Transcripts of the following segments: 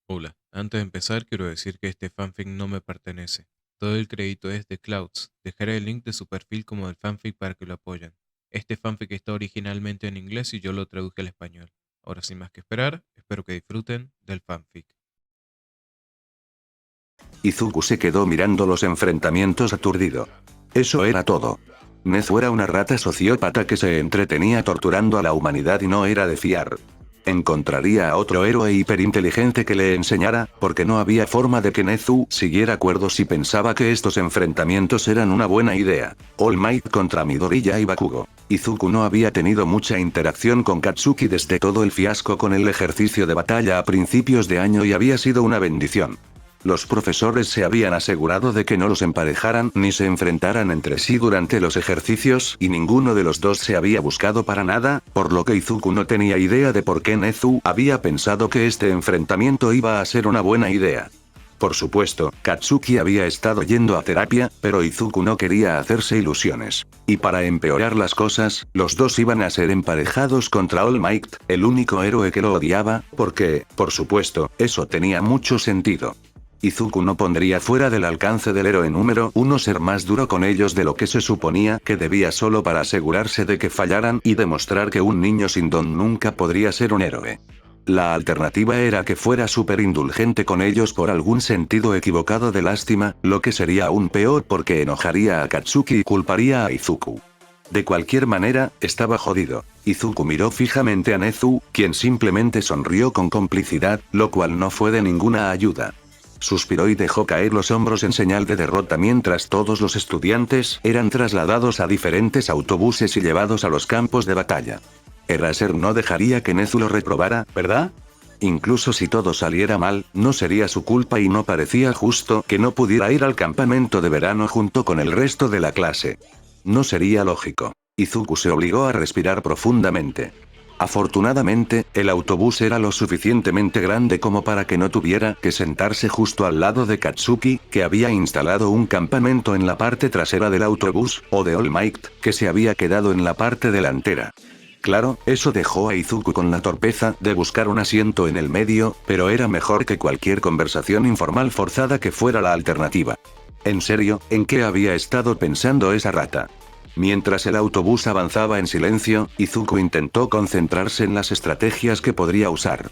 Hola, antes de empezar quiero decir que este fanfic no me pertenece. Todo el crédito es de Clouds. Dejaré el link de su perfil como del fanfic para que lo apoyen. Este fanfic está originalmente en inglés y yo lo traduje al español. Ahora sin más que esperar, espero que disfruten del fanfic. Izuku se quedó mirando los enfrentamientos aturdido. Eso era todo. Nezu era una rata sociópata que se entretenía torturando a la humanidad y no era de fiar. Encontraría a otro héroe hiperinteligente que le enseñara, porque no había forma de que Nezu siguiera acuerdos y pensaba que estos enfrentamientos eran una buena idea. All Might contra Midoriya y Bakugo. Izuku no había tenido mucha interacción con Katsuki desde todo el fiasco con el ejercicio de batalla a principios de año y había sido una bendición. Los profesores se habían asegurado de que no los emparejaran ni se enfrentaran entre sí durante los ejercicios y ninguno de los dos se había buscado para nada, por lo que Izuku no tenía idea de por qué Nezu había pensado que este enfrentamiento iba a ser una buena idea. Por supuesto, Katsuki había estado yendo a terapia, pero Izuku no quería hacerse ilusiones. Y para empeorar las cosas, los dos iban a ser emparejados contra All Might, el único héroe que lo odiaba, porque, por supuesto, eso tenía mucho sentido. Izuku no pondría fuera del alcance del héroe número uno ser más duro con ellos de lo que se suponía que debía solo para asegurarse de que fallaran y demostrar que un niño sin don nunca podría ser un héroe. La alternativa era que fuera súper indulgente con ellos por algún sentido equivocado de lástima, lo que sería aún peor porque enojaría a Katsuki y culparía a Izuku. De cualquier manera, estaba jodido. Izuku miró fijamente a Nezu, quien simplemente sonrió con complicidad, lo cual no fue de ninguna ayuda. Suspiró y dejó caer los hombros en señal de derrota mientras todos los estudiantes eran trasladados a diferentes autobuses y llevados a los campos de batalla. Eraser no dejaría que Nezu lo reprobara, ¿verdad? Incluso si todo saliera mal, no sería su culpa y no parecía justo que no pudiera ir al campamento de verano junto con el resto de la clase. No sería lógico. Izuku se obligó a respirar profundamente. Afortunadamente, el autobús era lo suficientemente grande como para que no tuviera que sentarse justo al lado de Katsuki, que había instalado un campamento en la parte trasera del autobús, o de All Might, que se había quedado en la parte delantera. Claro, eso dejó a Izuku con la torpeza de buscar un asiento en el medio, pero era mejor que cualquier conversación informal forzada que fuera la alternativa. En serio, ¿en qué había estado pensando esa rata? Mientras el autobús avanzaba en silencio, Izuku intentó concentrarse en las estrategias que podría usar.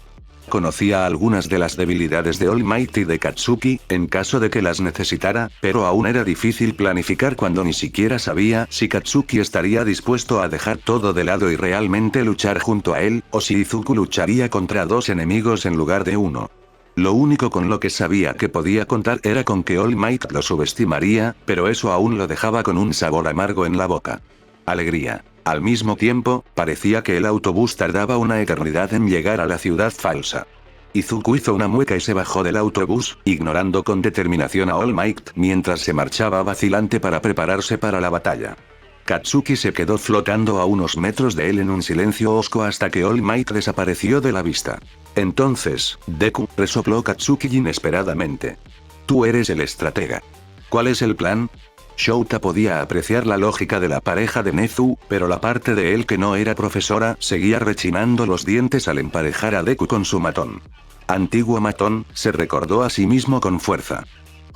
Conocía algunas de las debilidades de All Might y de Katsuki, en caso de que las necesitara, pero aún era difícil planificar cuando ni siquiera sabía si Katsuki estaría dispuesto a dejar todo de lado y realmente luchar junto a él, o si Izuku lucharía contra dos enemigos en lugar de uno. Lo único con lo que sabía que podía contar era con que All Might lo subestimaría, pero eso aún lo dejaba con un sabor amargo en la boca. Alegría. Al mismo tiempo, parecía que el autobús tardaba una eternidad en llegar a la ciudad falsa. Izuku hizo una mueca y se bajó del autobús, ignorando con determinación a All Might mientras se marchaba vacilante para prepararse para la batalla. Katsuki se quedó flotando a unos metros de él en un silencio hosco hasta que All Might desapareció de la vista. Entonces, Deku, resopló Katsuki inesperadamente. Tú eres el estratega. ¿Cuál es el plan? Shouta podía apreciar la lógica de la pareja de Nezu, pero la parte de él que no era profesora seguía rechinando los dientes al emparejar a Deku con su matón. Antiguo matón, se recordó a sí mismo con fuerza.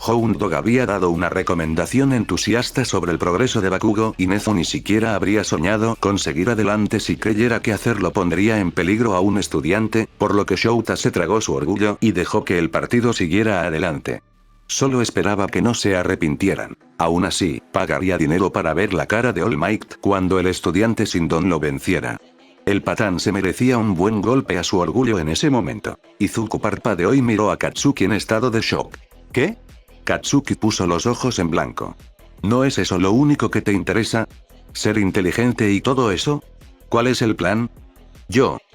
Houndog había dado una recomendación entusiasta sobre el progreso de Bakugo y Nezu ni siquiera habría soñado con seguir adelante si creyera que hacerlo pondría en peligro a un estudiante, por lo que Shouta se tragó su orgullo y dejó que el partido siguiera adelante. Solo esperaba que no se arrepintieran. Aún así, pagaría dinero para ver la cara de All Might cuando el estudiante sin don lo venciera. El patán se merecía un buen golpe a su orgullo en ese momento. Izuku parpadeó y miró a Katsuki en estado de shock. ¿Qué? Katsuki puso los ojos en blanco. ¿No es eso lo único que te interesa? ¿Ser inteligente y todo eso? ¿Cuál es el plan?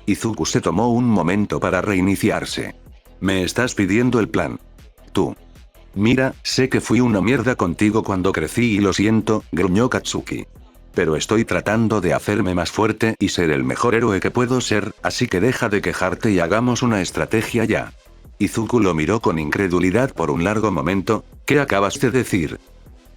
Izuku se tomó un momento para reiniciarse. Me estás pidiendo el plan. Tú. Mira, sé que fui una mierda contigo cuando crecí y lo siento, gruñó Katsuki. Pero estoy tratando de hacerme más fuerte y ser el mejor héroe que puedo ser, así que deja de quejarte y hagamos una estrategia ya. Izuku lo miró con incredulidad por un largo momento. ¿Qué acabas de decir?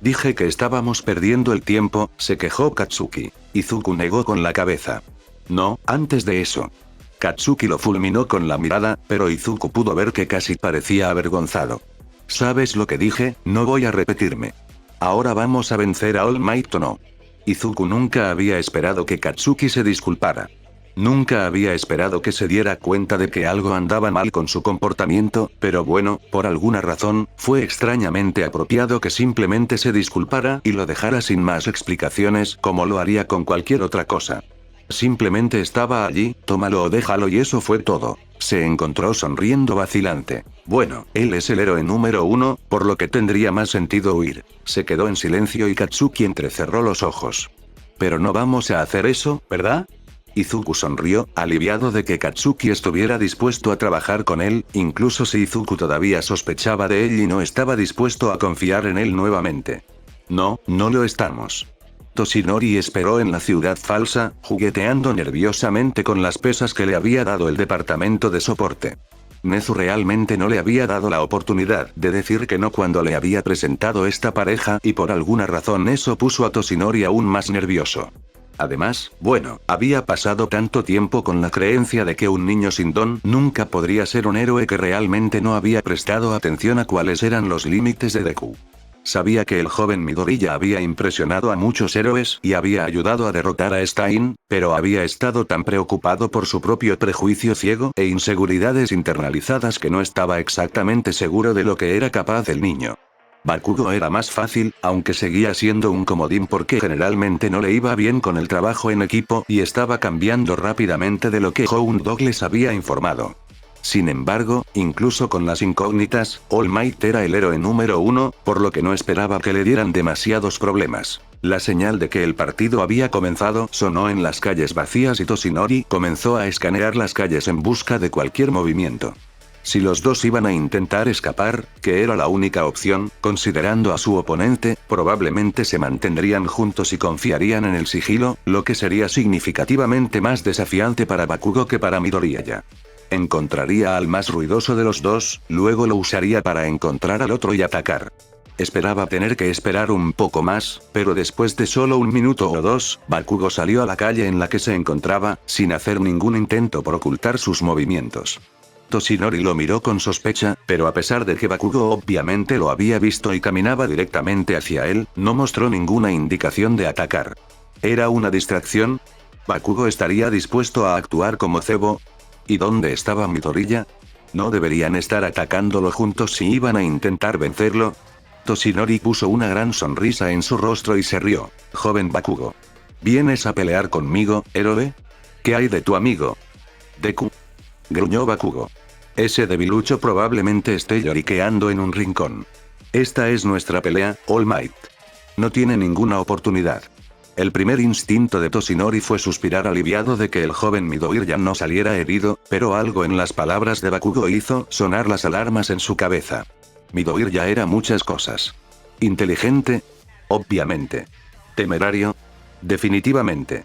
Dije que estábamos perdiendo el tiempo, se quejó Katsuki. Izuku negó con la cabeza. No, antes de eso. Katsuki lo fulminó con la mirada, pero Izuku pudo ver que casi parecía avergonzado. ¿Sabes lo que dije? No voy a repetirme. Ahora vamos a vencer a All Might o no. Izuku nunca había esperado que Katsuki se disculpara. Nunca había esperado que se diera cuenta de que algo andaba mal con su comportamiento, pero bueno, por alguna razón, fue extrañamente apropiado que simplemente se disculpara y lo dejara sin más explicaciones como lo haría con cualquier otra cosa. Simplemente estaba allí, tómalo o déjalo y eso fue todo. Se encontró sonriendo vacilante. Bueno, él es el héroe número 1, por lo que tendría más sentido huir. Se quedó en silencio y Katsuki entrecerró los ojos. Pero no vamos a hacer eso, ¿verdad? Izuku sonrió, aliviado de que Katsuki estuviera dispuesto a trabajar con él, incluso si Izuku todavía sospechaba de él y no estaba dispuesto a confiar en él nuevamente. No, no lo estamos. Toshinori esperó en la ciudad falsa, jugueteando nerviosamente con las pesas que le había dado el departamento de soporte. Nezu realmente no le había dado la oportunidad de decir que no cuando le había presentado esta pareja y por alguna razón eso puso a Toshinori aún más nervioso. Además, bueno, había pasado tanto tiempo con la creencia de que un niño sin don nunca podría ser un héroe que realmente no había prestado atención a cuáles eran los límites de Deku. Sabía que el joven Midoriya había impresionado a muchos héroes y había ayudado a derrotar a Stein, pero había estado tan preocupado por su propio prejuicio ciego e inseguridades internalizadas que no estaba exactamente seguro de lo que era capaz el niño. Bakugo era más fácil, aunque seguía siendo un comodín porque generalmente no le iba bien con el trabajo en equipo y estaba cambiando rápidamente de lo que Hound les había informado. Sin embargo, incluso con las incógnitas, All Might era el héroe número 1, por lo que no esperaba que le dieran demasiados problemas. La señal de que el partido había comenzado sonó en las calles vacías y Toshinori comenzó a escanear las calles en busca de cualquier movimiento. Si los dos iban a intentar escapar, que era la única opción, considerando a su oponente, probablemente se mantendrían juntos y confiarían en el sigilo, lo que sería significativamente más desafiante para Bakugo que para Midoriya. Encontraría al más ruidoso de los dos, luego lo usaría para encontrar al otro y atacar. Esperaba tener que esperar un poco más, pero después de solo un minuto o dos, Bakugo salió a la calle en la que se encontraba, sin hacer ningún intento por ocultar sus movimientos. Toshinori lo miró con sospecha, pero a pesar de que Bakugo obviamente lo había visto y caminaba directamente hacia él, no mostró ninguna indicación de atacar. ¿Era una distracción? ¿Bakugo estaría dispuesto a actuar como cebo? ¿Y dónde estaba Midoriya? ¿No deberían estar atacándolo juntos si iban a intentar vencerlo? Toshinori puso una gran sonrisa en su rostro y se rió. Joven Bakugo. ¿Vienes a pelear conmigo, héroe? ¿Qué hay de tu amigo Deku? Gruñó Bakugo. Ese debilucho probablemente esté lloriqueando en un rincón. Esta es nuestra pelea, All Might. No tiene ninguna oportunidad. El primer instinto de Toshinori fue suspirar aliviado de que el joven Midoriya no saliera herido, pero algo en las palabras de Bakugo hizo sonar las alarmas en su cabeza. Midoriya era muchas cosas. Inteligente. Obviamente. Temerario. Definitivamente.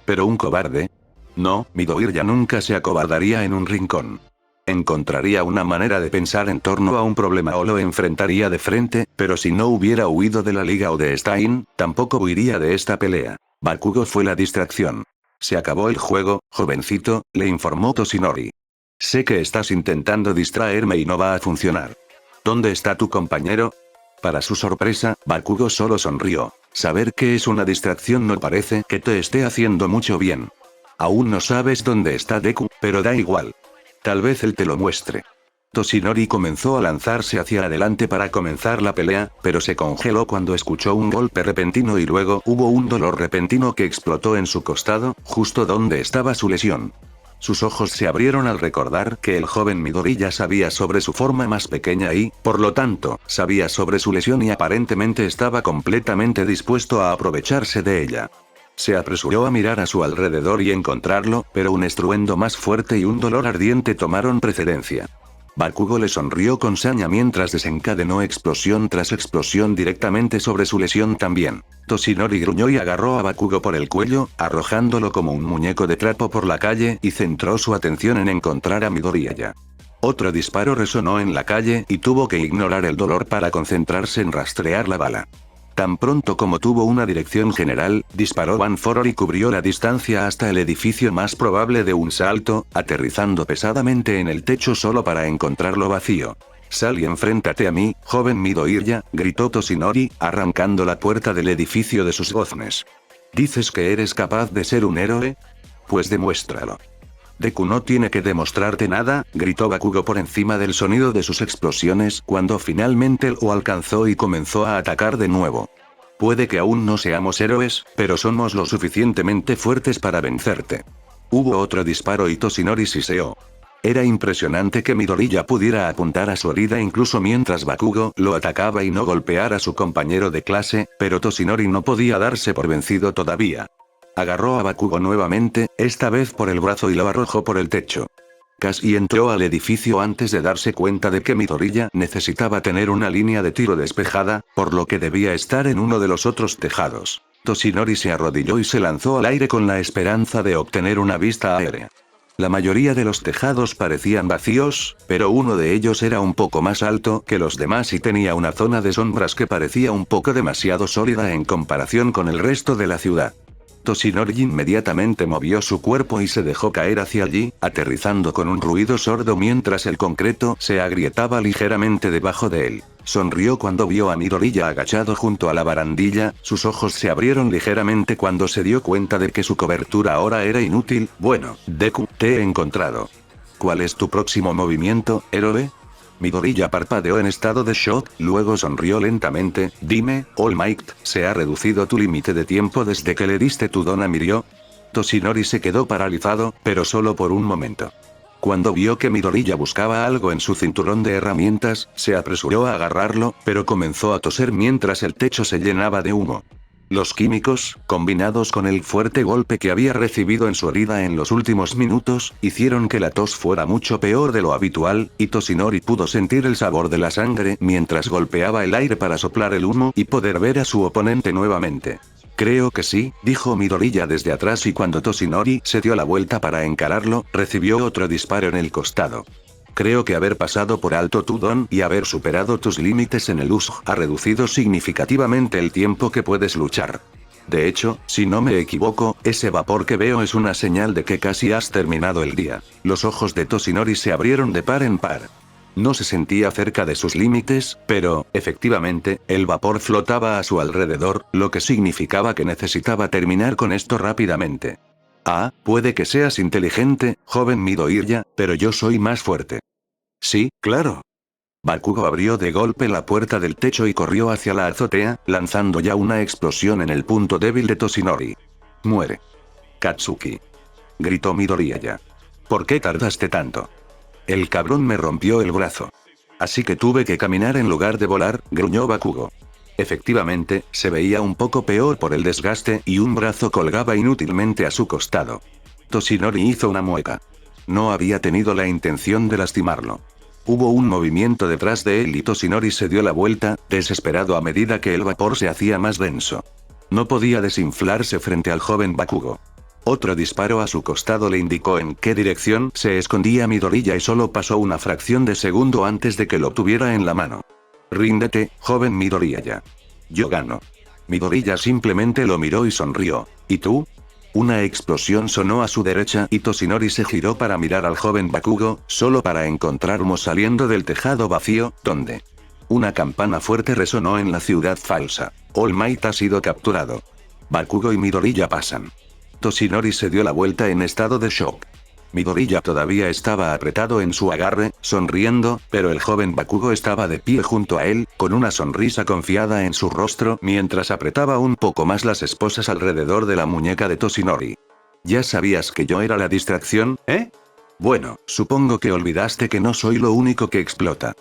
Pero un cobarde. No, Midoriya nunca se acobardaría en un rincón. Encontraría una manera de pensar en torno a un problema o lo enfrentaría de frente, pero si no hubiera huido de la liga o de Stein, tampoco huiría de esta pelea. Bakugo fue la distracción. Se acabó el juego, jovencito, le informó Toshinori. Sé que estás intentando distraerme y no va a funcionar. ¿Dónde está tu compañero? Para su sorpresa, Bakugo solo sonrió. Saber que es una distracción no parece que te esté haciendo mucho bien. Aún no sabes dónde está Deku, pero da igual. Tal vez él te lo muestre. Toshinori comenzó a lanzarse hacia adelante para comenzar la pelea, pero se congeló cuando escuchó un golpe repentino y luego hubo un dolor repentino que explotó en su costado, justo donde estaba su lesión. Sus ojos se abrieron al recordar que el joven Midoriya sabía sobre su forma más pequeña y, por lo tanto, sabía sobre su lesión y aparentemente estaba completamente dispuesto a aprovecharse de ella. Se apresuró a mirar a su alrededor y encontrarlo, pero un estruendo más fuerte y un dolor ardiente tomaron precedencia. Bakugo le sonrió con saña mientras desencadenó explosión tras explosión directamente sobre su lesión también. Toshinori gruñó y agarró a Bakugo por el cuello, arrojándolo como un muñeco de trapo por la calle y centró su atención en encontrar a Midoriya. Otro disparo resonó en la calle y tuvo que ignorar el dolor para concentrarse en rastrear la bala. Tan pronto como tuvo una dirección general, disparó One for All y cubrió la distancia hasta el edificio más probable de un salto, aterrizando pesadamente en el techo solo para encontrarlo vacío. «Sal y enfréntate a mí, joven Midoriya», gritó Toshinori, arrancando la puerta del edificio de sus goznes. «¿Dices que eres capaz de ser un héroe? Pues demuéstralo». «Deku no tiene que demostrarte nada», gritó Bakugo por encima del sonido de sus explosiones cuando finalmente lo alcanzó y comenzó a atacar de nuevo. «Puede que aún no seamos héroes, pero somos lo suficientemente fuertes para vencerte». Hubo otro disparo y Toshinori siseó. Era impresionante que Midoriya pudiera apuntar a su herida incluso mientras Bakugo lo atacaba y no golpear a su compañero de clase, pero Toshinori no podía darse por vencido todavía. Agarró a Bakugo nuevamente, esta vez por el brazo y lo arrojó por el techo. Casi entró al edificio antes de darse cuenta de que Midoriya necesitaba tener una línea de tiro despejada, por lo que debía estar en uno de los otros tejados. Toshinori se arrodilló y se lanzó al aire con la esperanza de obtener una vista aérea. La mayoría de los tejados parecían vacíos, pero uno de ellos era un poco más alto que los demás y tenía una zona de sombras que parecía un poco demasiado sólida en comparación con el resto de la ciudad. Toshinori inmediatamente movió su cuerpo y se dejó caer hacia allí, aterrizando con un ruido sordo mientras el concreto se agrietaba ligeramente debajo de él. Sonrió cuando vio a Midoriya agachado junto a la barandilla, sus ojos se abrieron ligeramente cuando se dio cuenta de que su cobertura ahora era inútil. «Bueno, Deku, te he encontrado. ¿Cuál es tu próximo movimiento, héroe?». Midoriya parpadeó en estado de shock, luego sonrió lentamente. «Dime, All Might, ¿se ha reducido tu límite de tiempo desde que le diste tu don a Mirio?». Toshinori se quedó paralizado, pero solo por un momento. Cuando vio que Midoriya buscaba algo en su cinturón de herramientas, se apresuró a agarrarlo, pero comenzó a toser mientras el techo se llenaba de humo. Los químicos, combinados con el fuerte golpe que había recibido en su herida en los últimos minutos, hicieron que la tos fuera mucho peor de lo habitual, y Toshinori pudo sentir el sabor de la sangre mientras golpeaba el aire para soplar el humo y poder ver a su oponente nuevamente. «Creo que sí», dijo Midoriya desde atrás y cuando Toshinori se dio la vuelta para encararlo, recibió otro disparo en el costado. «Creo que haber pasado por alto tu don y haber superado tus límites en el uso ha reducido significativamente el tiempo que puedes luchar. De hecho, si no me equivoco, ese vapor que veo es una señal de que casi has terminado el día». Los ojos de Toshinori se abrieron de par en par. No se sentía cerca de sus límites, pero, efectivamente, el vapor flotaba a su alrededor, lo que significaba que necesitaba terminar con esto rápidamente. «Ah, puede que seas inteligente, joven Midoriya, pero yo soy más fuerte». «Sí, claro». Bakugo abrió de golpe la puerta del techo y corrió hacia la azotea, lanzando ya una explosión en el punto débil de Toshinori. «Muere». «Katsuki», gritó Midoriya. «¿Por qué tardaste tanto?». «El cabrón me rompió el brazo. Así que tuve que caminar en lugar de volar», gruñó Bakugo. Efectivamente, se veía un poco peor por el desgaste y un brazo colgaba inútilmente a su costado. Toshinori hizo una mueca. No había tenido la intención de lastimarlo. Hubo un movimiento detrás de él y Toshinori se dio la vuelta, desesperado a medida que el vapor se hacía más denso. No podía desinflarse frente al joven Bakugo. Otro disparo a su costado le indicó en qué dirección se escondía Midoriya y solo pasó una fracción de segundo antes de que lo tuviera en la mano. «Ríndete, joven Midoriya. Yo gano». Midoriya simplemente lo miró y sonrió. «¿Y tú?». Una explosión sonó a su derecha y Toshinori se giró para mirar al joven Bakugo, solo para encontrar humo saliendo del tejado vacío, donde una campana fuerte resonó en la ciudad falsa. «All Might ha sido capturado». Bakugo y Midoriya pasan. Toshinori se dio la vuelta en estado de shock. Midoriya todavía estaba apretado en su agarre, sonriendo, pero el joven Bakugo estaba de pie junto a él, con una sonrisa confiada en su rostro mientras apretaba un poco más las esposas alrededor de la muñeca de Toshinori. «¿Ya sabías que yo era la distracción, eh? Bueno, supongo que olvidaste que no soy lo único que explota.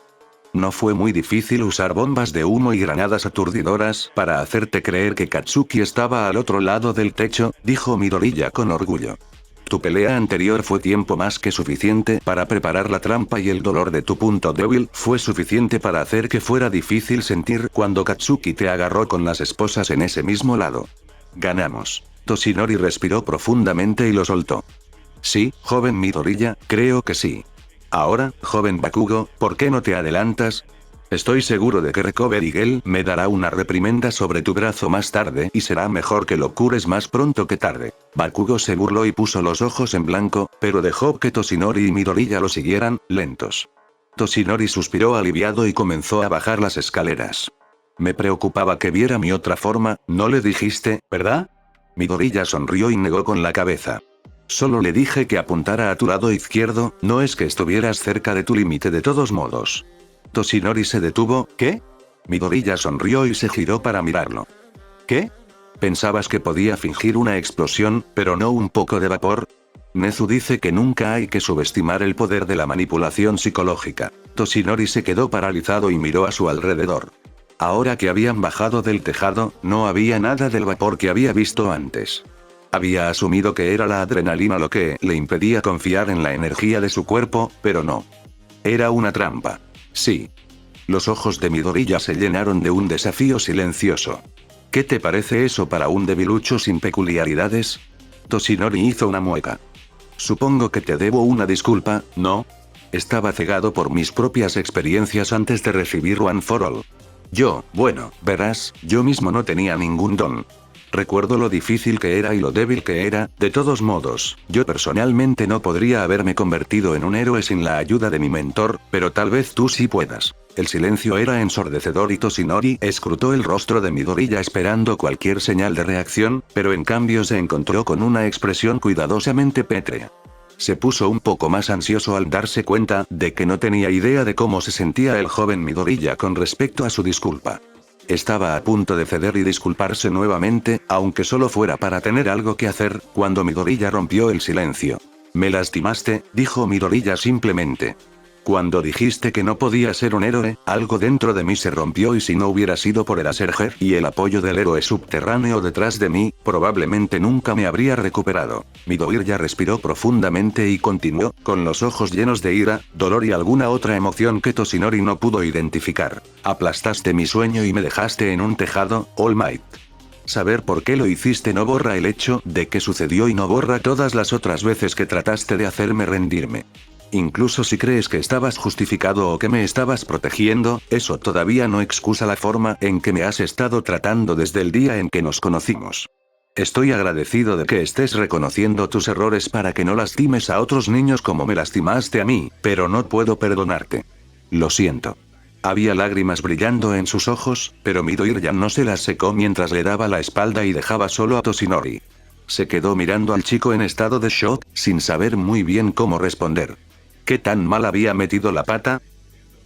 No fue muy difícil usar bombas de humo y granadas aturdidoras para hacerte creer que Katsuki estaba al otro lado del techo», dijo Midoriya con orgullo. «Tu pelea anterior fue tiempo más que suficiente para preparar la trampa y el dolor de tu punto débil fue suficiente para hacer que fuera difícil sentir cuando Katsuki te agarró con las esposas en ese mismo lado. Ganamos». Toshinori respiró profundamente y lo soltó. «Sí, joven Midoriya, creo que sí. Ahora, joven Bakugo, ¿por qué no te adelantas?». Estoy seguro de que Recovery Girl me dará una reprimenda sobre tu brazo más tarde y será mejor que lo cures más pronto que tarde. Bakugo se burló y puso los ojos en blanco, pero dejó que Toshinori y Midoriya lo siguieran, lentos. Toshinori suspiró aliviado y comenzó a bajar las escaleras. Me preocupaba que viera mi otra forma, no le dijiste, ¿verdad? Midoriya sonrió y negó con la cabeza. Solo le dije que apuntara a tu lado izquierdo, no es que estuvieras cerca de tu límite de todos modos. Toshinori se detuvo, ¿qué? Midoriya sonrió y se giró para mirarlo. ¿Qué? ¿Pensabas que podía fingir una explosión, pero no un poco de vapor? Nezu dice que nunca hay que subestimar el poder de la manipulación psicológica. Toshinori se quedó paralizado y miró a su alrededor. Ahora que habían bajado del tejado, no había nada del vapor que había visto antes. Había asumido que era la adrenalina lo que le impedía confiar en la energía de su cuerpo, pero no. Era una trampa. Sí. Los ojos de Midoriya se llenaron de un desafío silencioso. ¿Qué te parece eso para un debilucho sin peculiaridades? Toshinori hizo una mueca. Supongo que te debo una disculpa, ¿no? Estaba cegado por mis propias experiencias antes de recibir One for All. Bueno, verás, yo mismo no tenía ningún don. Recuerdo lo difícil que era y lo débil que era, de todos modos, yo personalmente no podría haberme convertido en un héroe sin la ayuda de mi mentor, pero tal vez tú sí puedas. El silencio era ensordecedor y Toshinori escrutó el rostro de Midoriya esperando cualquier señal de reacción, pero en cambio se encontró con una expresión cuidadosamente pétrea. Se puso un poco más ansioso al darse cuenta de que no tenía idea de cómo se sentía el joven Midoriya con respecto a su disculpa. Estaba a punto de ceder y disculparse nuevamente, aunque solo fuera para tener algo que hacer, cuando Midoriya rompió el silencio. Me lastimaste, dijo Midoriya simplemente. Cuando dijiste que no podía ser un héroe, algo dentro de mí se rompió y si no hubiera sido por el Aserger y el apoyo del héroe subterráneo detrás de mí, probablemente nunca me habría recuperado. Midoriya respiró profundamente y continuó, con los ojos llenos de ira, dolor y alguna otra emoción que Toshinori no pudo identificar. Aplastaste mi sueño y me dejaste en un tejado, All Might. Saber por qué lo hiciste no borra el hecho de que sucedió y no borra todas las otras veces que trataste de hacerme rendirme. Incluso si crees que estabas justificado o que me estabas protegiendo, eso todavía no excusa la forma en que me has estado tratando desde el día en que nos conocimos. Estoy agradecido de que estés reconociendo tus errores para que no lastimes a otros niños como me lastimaste a mí, pero no puedo perdonarte. Lo siento. Había lágrimas brillando en sus ojos, pero Midoriya no se las secó mientras le daba la espalda y dejaba solo a Toshinori. Se quedó mirando al chico en estado de shock, sin saber muy bien cómo responder. ¿Qué tan mal había metido la pata?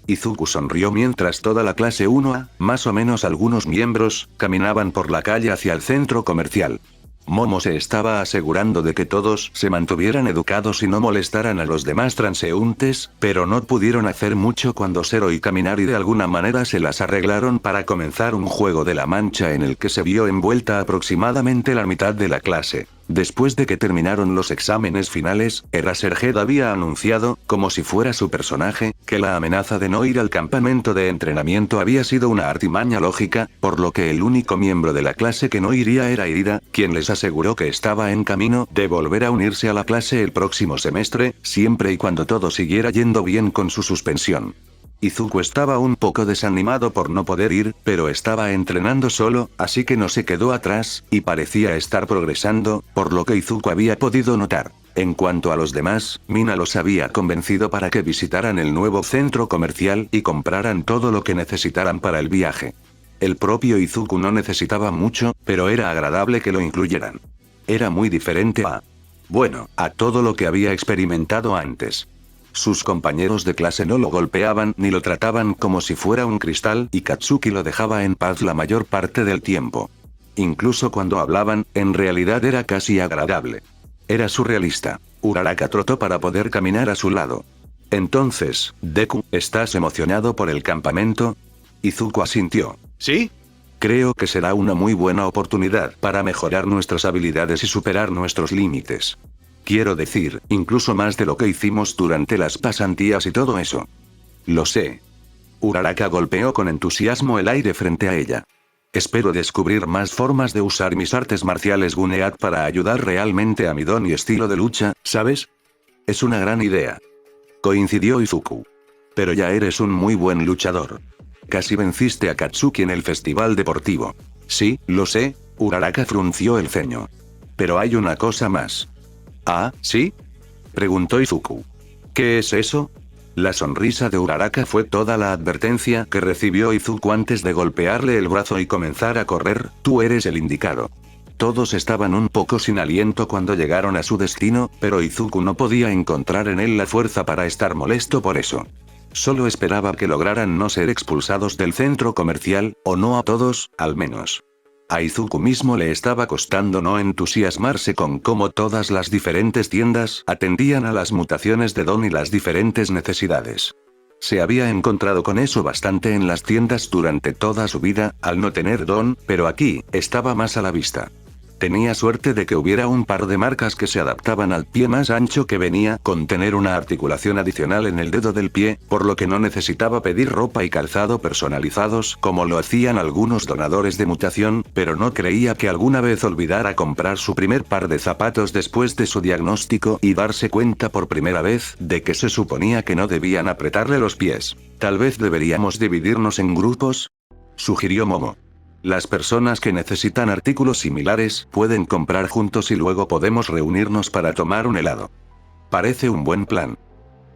Izuku sonrió mientras toda la clase 1A, más o menos algunos miembros, caminaban por la calle hacia el centro comercial. Momo se estaba asegurando de que todos se mantuvieran educados y no molestaran a los demás transeúntes, pero no pudieron hacer mucho cuando Zero y Kaminari de alguna manera se las arreglaron para comenzar un juego de la mancha en el que se vio envuelta aproximadamente la mitad de la clase. Después de que terminaron los exámenes finales, Eraserhead había anunciado, como si fuera su personaje, que la amenaza de no ir al campamento de entrenamiento había sido una artimaña lógica, por lo que el único miembro de la clase que no iría era Irida, quien les aseguró que estaba en camino de volver a unirse a la clase el próximo semestre, siempre y cuando todo siguiera yendo bien con su suspensión. Izuku estaba un poco desanimado por no poder ir, pero estaba entrenando solo, así que no se quedó atrás, y parecía estar progresando, por lo que Izuku había podido notar. En cuanto a los demás, Mina los había convencido para que visitaran el nuevo centro comercial y compraran todo lo que necesitaran para el viaje. El propio Izuku no necesitaba mucho, pero era agradable que lo incluyeran. Era muy diferente a todo lo que había experimentado antes. Sus compañeros de clase no lo golpeaban ni lo trataban como si fuera un cristal y Katsuki lo dejaba en paz la mayor parte del tiempo. Incluso cuando hablaban, en realidad era casi agradable. Era surrealista. Uraraka trotó para poder caminar a su lado. Entonces, Deku, ¿estás emocionado por el campamento? Izuku asintió. ¿Sí? Creo que será una muy buena oportunidad para mejorar nuestras habilidades y superar nuestros límites. Quiero decir, incluso más de lo que hicimos durante las pasantías y todo eso. Lo sé. Uraraka golpeó con entusiasmo el aire frente a ella. Espero descubrir más formas de usar mis artes marciales Guneat para ayudar realmente a mi don y estilo de lucha, ¿sabes? Es una gran idea. Coincidió Izuku. Pero ya eres un muy buen luchador. Casi venciste a Katsuki en el festival deportivo. Sí, lo sé, Uraraka frunció el ceño. Pero hay una cosa más. ¿Ah, sí? Preguntó Izuku. ¿Qué es eso? La sonrisa de Uraraka fue toda la advertencia que recibió Izuku antes de golpearle el brazo y comenzar a correr. Tú eres el indicado. Todos estaban un poco sin aliento cuando llegaron a su destino, pero Izuku no podía encontrar en él la fuerza para estar molesto por eso. Solo esperaba que lograran no ser expulsados del centro comercial, o no a todos, al menos. A Izuku mismo le estaba costando no entusiasmarse con cómo todas las diferentes tiendas atendían a las mutaciones de Don y las diferentes necesidades. Se había encontrado con eso bastante en las tiendas durante toda su vida, al no tener Don, pero aquí, estaba más a la vista. Tenía suerte de que hubiera un par de marcas que se adaptaban al pie más ancho que venía con tener una articulación adicional en el dedo del pie, por lo que no necesitaba pedir ropa y calzado personalizados como lo hacían algunos donadores de mutación, pero no creía que alguna vez olvidara comprar su primer par de zapatos después de su diagnóstico y darse cuenta por primera vez de que se suponía que no debían apretarle los pies. Tal vez deberíamos dividirnos en grupos, sugirió Momo. Las personas que necesitan artículos similares pueden comprar juntos y luego podemos reunirnos para tomar un helado. Parece un buen plan.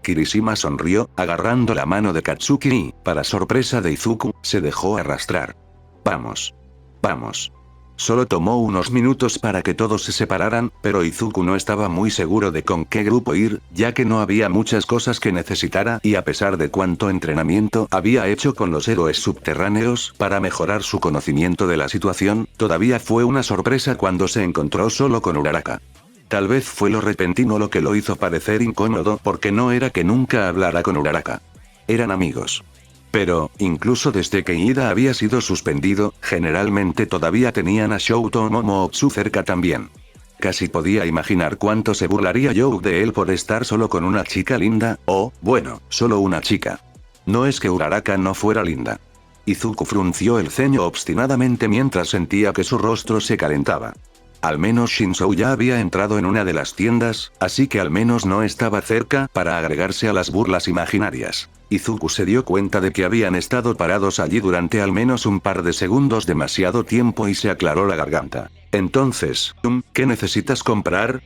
Kirishima sonrió, agarrando la mano de Katsuki y, para sorpresa de Izuku, se dejó arrastrar. Vamos. Vamos. Solo tomó unos minutos para que todos se separaran, pero Izuku no estaba muy seguro de con qué grupo ir, ya que no había muchas cosas que necesitara y a pesar de cuánto entrenamiento había hecho con los héroes subterráneos para mejorar su conocimiento de la situación, todavía fue una sorpresa cuando se encontró solo con Uraraka. Tal vez fue lo repentino lo que lo hizo parecer incómodo porque no era que nunca hablara con Uraraka. Eran amigos. Pero, incluso desde que Ida había sido suspendido, generalmente todavía tenían a Shouto o Momootsu cerca también. Casi podía imaginar cuánto se burlaría Youko de él por estar solo con una chica linda, o, bueno, solo una chica. No es que Uraraka no fuera linda. Izuku frunció el ceño obstinadamente mientras sentía que su rostro se calentaba. Al menos Shinzou ya había entrado en una de las tiendas, así que al menos no estaba cerca para agregarse a las burlas imaginarias. Izuku se dio cuenta de que habían estado parados allí durante al menos un par de segundos demasiado tiempo y se aclaró la garganta. Entonces, ¿qué necesitas comprar?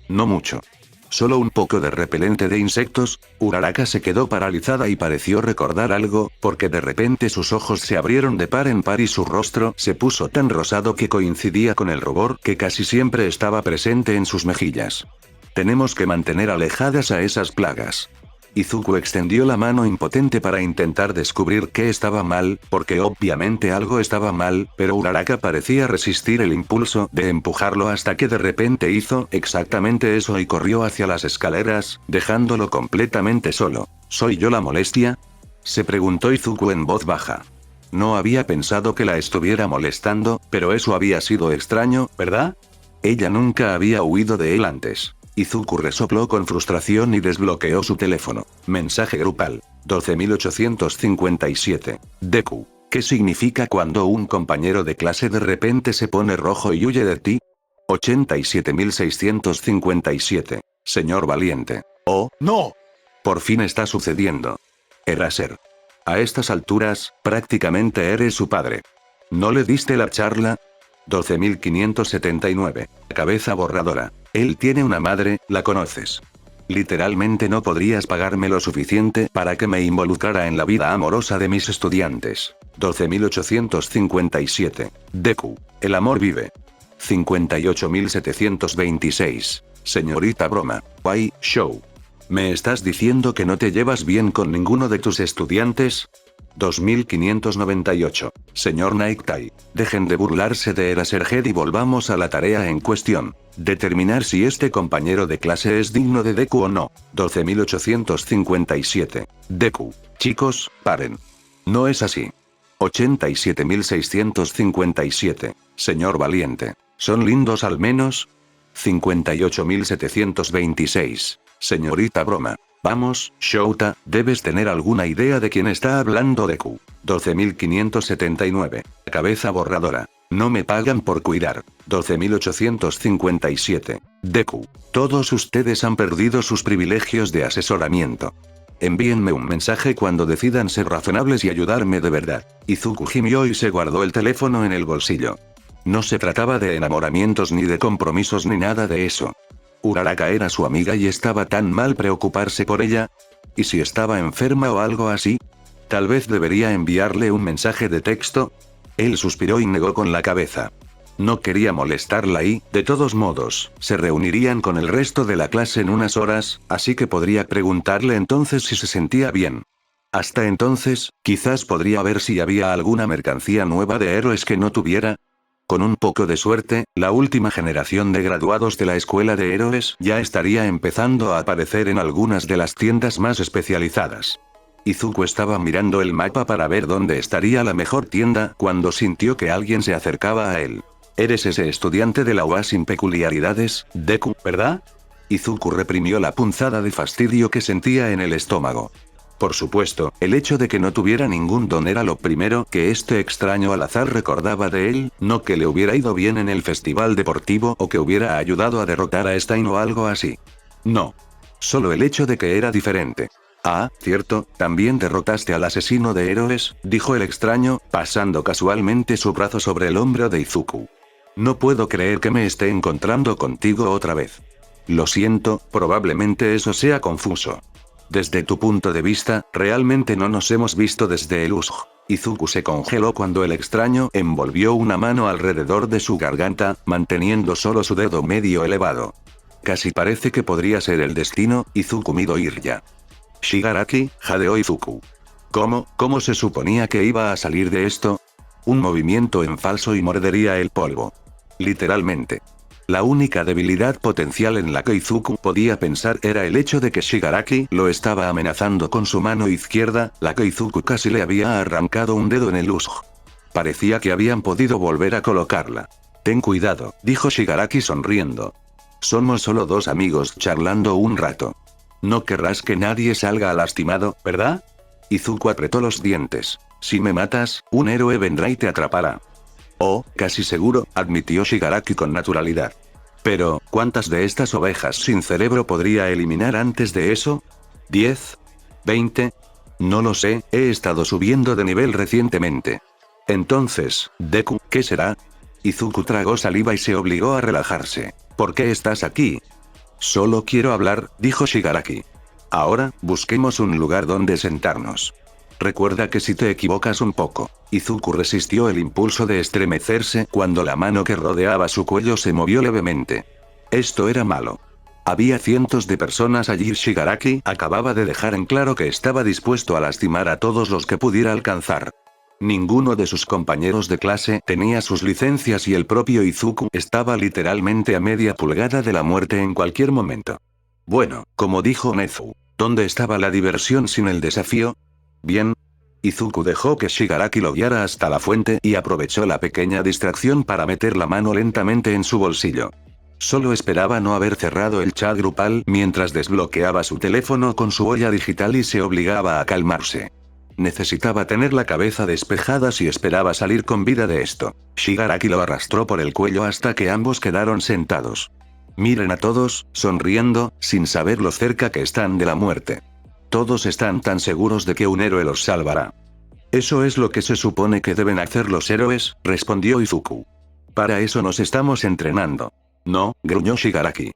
No mucho. Solo un poco de repelente de insectos. Uraraka se quedó paralizada y pareció recordar algo, porque de repente sus ojos se abrieron de par en par y su rostro se puso tan rosado que coincidía con el rubor que casi siempre estaba presente en sus mejillas. Tenemos que mantener alejadas a esas plagas. Izuku extendió la mano impotente para intentar descubrir qué estaba mal, porque obviamente algo estaba mal, pero Uraraka parecía resistir el impulso de empujarlo hasta que de repente hizo exactamente eso y corrió hacia las escaleras, dejándolo completamente solo. ¿Soy yo la molestia?, se preguntó Izuku en voz baja. No había pensado que la estuviera molestando, pero eso había sido extraño, ¿verdad? Ella nunca había huido de él antes. Izuku resopló con frustración y desbloqueó su teléfono. Mensaje grupal. 12.857. Deku. ¿Qué significa cuando un compañero de clase de repente se pone rojo y huye de ti? 87.657. Señor valiente. Oh, no. Por fin está sucediendo. Eraser. A estas alturas, prácticamente eres su padre. ¿No le diste la charla? 12.579. Cabeza borradora. Él tiene una madre, la conoces. Literalmente no podrías pagarme lo suficiente para que me involucrara en la vida amorosa de mis estudiantes. 12.857. Deku. El amor vive. 58.726. Señorita broma. Why, show. ¿Me estás diciendo que no te llevas bien con ninguno de tus estudiantes? 2598. Señor Nightai. Dejen de burlarse de Eraserhead y volvamos a la tarea en cuestión. Determinar si este compañero de clase es digno de Deku o no. 12.857. Deku. Chicos, paren. No es así. 87.657. Señor valiente. ¿Son lindos al menos? 58.726. Señorita broma. Vamos, Shouta, debes tener alguna idea de quién está hablando Deku. 12.579. Cabeza borradora. No me pagan por cuidar. 12.857. Deku. Todos ustedes han perdido sus privilegios de asesoramiento. Envíenme un mensaje cuando decidan ser razonables y ayudarme de verdad. Izuku gimió y se guardó el teléfono en el bolsillo. No se trataba de enamoramientos ni de compromisos ni nada de eso. Uraraka era su amiga y estaba tan mal preocuparse por ella. ¿Y si estaba enferma o algo así? Tal vez debería enviarle un mensaje de texto. Él suspiró y negó con la cabeza. No quería molestarla y, de todos modos, se reunirían con el resto de la clase en unas horas, así que podría preguntarle entonces si se sentía bien. Hasta entonces, quizás podría ver si había alguna mercancía nueva de héroes que no tuviera. Con un poco de suerte, la última generación de graduados de la escuela de héroes ya estaría empezando a aparecer en algunas de las tiendas más especializadas. Izuku estaba mirando el mapa para ver dónde estaría la mejor tienda cuando sintió que alguien se acercaba a él. Eres ese estudiante de la UA sin peculiaridades, Deku, ¿verdad? Izuku reprimió la punzada de fastidio que sentía en el estómago. Por supuesto, el hecho de que no tuviera ningún don era lo primero que este extraño al azar recordaba de él, no que le hubiera ido bien en el festival deportivo o que hubiera ayudado a derrotar a Stein o algo así. No. Solo el hecho de que era diferente. Ah, cierto, también derrotaste al asesino de héroes, dijo el extraño, pasando casualmente su brazo sobre el hombro de Izuku. No puedo creer que me esté encontrando contigo otra vez. Lo siento, probablemente eso sea confuso. Desde tu punto de vista, realmente no nos hemos visto desde el USG. Izuku se congeló cuando el extraño envolvió una mano alrededor de su garganta, manteniendo solo su dedo medio elevado. Casi parece que podría ser el destino, Izuku Midoriya. Shigaraki, jadeó Izuku. ¿Cómo se suponía que iba a salir de esto? Un movimiento en falso y mordería el polvo. Literalmente. La única debilidad potencial en la que Izuku podía pensar era el hecho de que Shigaraki lo estaba amenazando con su mano izquierda, la que Izuku casi le había arrancado un dedo en el USG. Parecía que habían podido volver a colocarla. Ten cuidado, dijo Shigaraki sonriendo. Somos solo dos amigos charlando un rato. No querrás que nadie salga lastimado, ¿verdad? Izuku apretó los dientes. Si me matas, un héroe vendrá y te atrapará. Oh, casi seguro, admitió Shigaraki con naturalidad. Pero, ¿cuántas de estas ovejas sin cerebro podría eliminar antes de eso? ¿10? ¿20? No lo sé, he estado subiendo de nivel recientemente. Entonces, Deku, ¿qué será? Izuku tragó saliva y se obligó a relajarse. ¿Por qué estás aquí? Solo quiero hablar, dijo Shigaraki. Ahora, busquemos un lugar donde sentarnos. Recuerda que si te equivocas un poco. Izuku resistió el impulso de estremecerse cuando la mano que rodeaba su cuello se movió levemente. Esto era malo. Había cientos de personas allí. Shigaraki acababa de dejar en claro que estaba dispuesto a lastimar a todos los que pudiera alcanzar. Ninguno de sus compañeros de clase tenía sus licencias y el propio Izuku estaba literalmente a media pulgada de la muerte en cualquier momento. Bueno, como dijo Nezu, ¿dónde estaba la diversión sin el desafío? Bien. Izuku dejó que Shigaraki lo guiara hasta la fuente y aprovechó la pequeña distracción para meter la mano lentamente en su bolsillo. Solo esperaba no haber cerrado el chat grupal mientras desbloqueaba su teléfono con su olla digital y se obligaba a calmarse. Necesitaba tener la cabeza despejada si esperaba salir con vida de esto. Shigaraki lo arrastró por el cuello hasta que ambos quedaron sentados. Miren a todos, sonriendo, sin saber lo cerca que están de la muerte. Todos están tan seguros de que un héroe los salvará. Eso es lo que se supone que deben hacer los héroes, respondió Izuku. Para eso nos estamos entrenando. No, gruñó Shigaraki.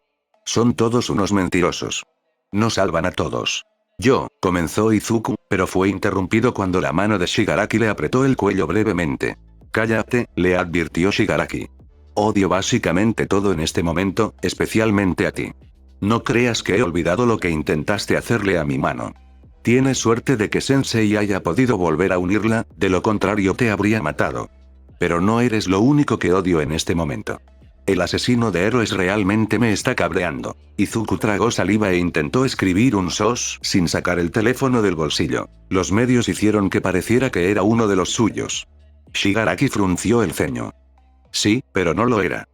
Son todos unos mentirosos. No salvan a todos. Comenzó Izuku, pero fue interrumpido cuando la mano de Shigaraki le apretó el cuello brevemente. Cállate, le advirtió Shigaraki. Odio básicamente todo en este momento, especialmente a ti. No creas que he olvidado lo que intentaste hacerle a mi mano. Tienes suerte de que Sensei haya podido volver a unirla, de lo contrario te habría matado. Pero no eres lo único que odio en este momento. El asesino de héroes realmente me está cabreando. Izuku tragó saliva e intentó escribir un sos sin sacar el teléfono del bolsillo. Los medios hicieron que pareciera que era uno de los suyos. Shigaraki frunció el ceño. Sí, pero no lo era.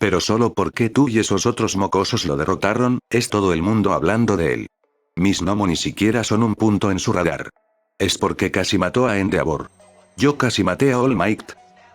Pero solo porque tú y esos otros mocosos lo derrotaron, es todo el mundo hablando de él. Mis Nomo ni siquiera son un punto en su radar. Es porque casi mató a Endeavor. Yo casi maté a All Might.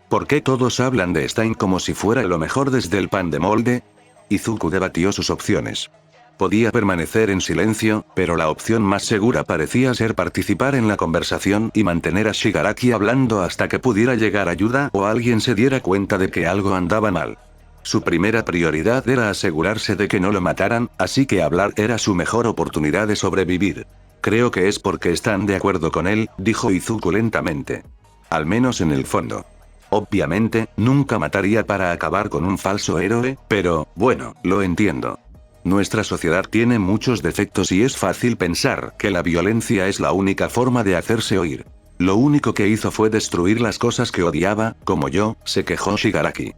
¿Por qué todos hablan de Stein como si fuera lo mejor desde el pan de molde? Izuku debatió sus opciones. Podía permanecer en silencio, pero la opción más segura parecía ser participar en la conversación y mantener a Shigaraki hablando hasta que pudiera llegar ayuda o alguien se diera cuenta de que algo andaba mal. Su primera prioridad era asegurarse de que no lo mataran, así que hablar era su mejor oportunidad de sobrevivir. Creo que es porque están de acuerdo con él, dijo Izuku lentamente. Al menos en el fondo. Obviamente, nunca mataría para acabar con un falso héroe, pero, bueno, lo entiendo. Nuestra sociedad tiene muchos defectos y es fácil pensar que la violencia es la única forma de hacerse oír. Lo único que hizo fue destruir las cosas que odiaba, como yo, se quejó Shigaraki.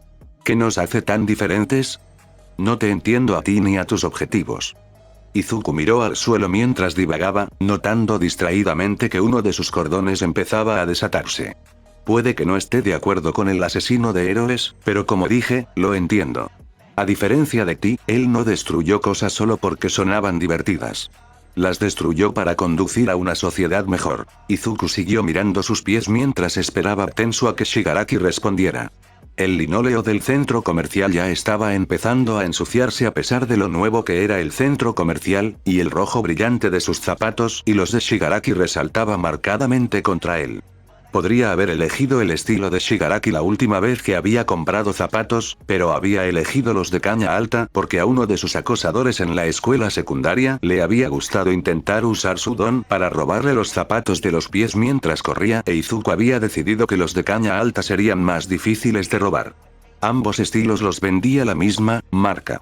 ¿Qué nos hace tan diferentes? No te entiendo a ti ni a tus objetivos. Izuku miró al suelo mientras divagaba, notando distraídamente que uno de sus cordones empezaba a desatarse. Puede que no esté de acuerdo con el asesino de héroes, pero como dije, lo entiendo. A diferencia de ti, él no destruyó cosas solo porque sonaban divertidas. Las destruyó para conducir a una sociedad mejor. Izuku siguió mirando sus pies mientras esperaba tenso a que Shigaraki respondiera. El linóleo del centro comercial ya estaba empezando a ensuciarse a pesar de lo nuevo que era el centro comercial, y el rojo brillante de sus zapatos y los de Shigaraki resaltaba marcadamente contra él. Podría haber elegido el estilo de Shigaraki la última vez que había comprado zapatos, pero había elegido los de caña alta porque a uno de sus acosadores en la escuela secundaria le había gustado intentar usar su don para robarle los zapatos de los pies mientras corría e Izuku había decidido que los de caña alta serían más difíciles de robar. Ambos estilos los vendía la misma marca.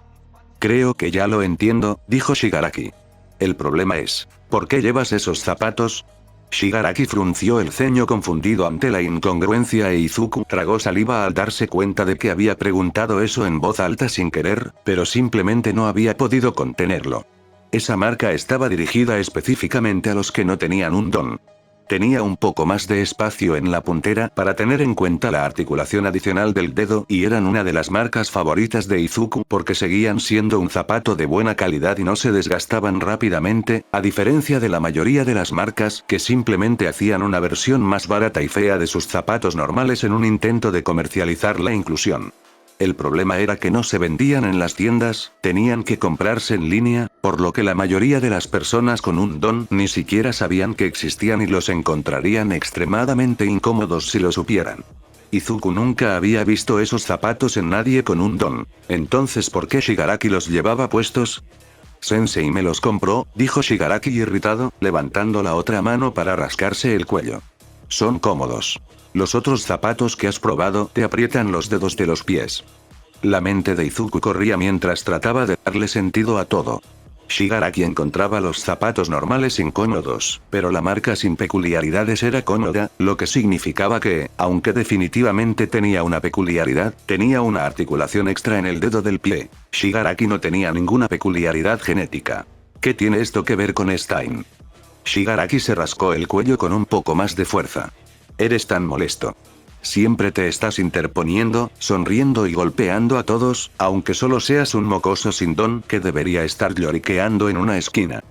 Creo que ya lo entiendo, dijo Shigaraki. El problema es, ¿por qué llevas esos zapatos? Shigaraki frunció el ceño confundido ante la incongruencia e Izuku tragó saliva al darse cuenta de que había preguntado eso en voz alta sin querer, pero simplemente no había podido contenerlo. Esa marca estaba dirigida específicamente a los que no tenían un don. Tenía un poco más de espacio en la puntera para tener en cuenta la articulación adicional del dedo y eran una de las marcas favoritas de Izuku porque seguían siendo un zapato de buena calidad y no se desgastaban rápidamente, a diferencia de la mayoría de las marcas que simplemente hacían una versión más barata y fea de sus zapatos normales en un intento de comercializar la inclusión. El problema era que no se vendían en las tiendas, tenían que comprarse en línea, por lo que la mayoría de las personas con un don ni siquiera sabían que existían y los encontrarían extremadamente incómodos si lo supieran. Izuku nunca había visto esos zapatos en nadie con un don. Entonces, ¿por qué Shigaraki los llevaba puestos? Sensei me los compró, dijo Shigaraki irritado, levantando la otra mano para rascarse el cuello. Son cómodos. Los otros zapatos que has probado te aprietan los dedos de los pies. La mente de Izuku corría mientras trataba de darle sentido a todo. Shigaraki encontraba los zapatos normales incómodos, pero la marca sin peculiaridades era cómoda, lo que significaba que, aunque definitivamente tenía una peculiaridad, tenía una articulación extra en el dedo del pie. Shigaraki no tenía ninguna peculiaridad genética. ¿Qué tiene esto que ver con Stein? Shigaraki se rascó el cuello con un poco más de fuerza. Eres tan molesto. Siempre te estás interponiendo, sonriendo y golpeando a todos, aunque solo seas un mocoso sin don que debería estar lloriqueando en una esquina.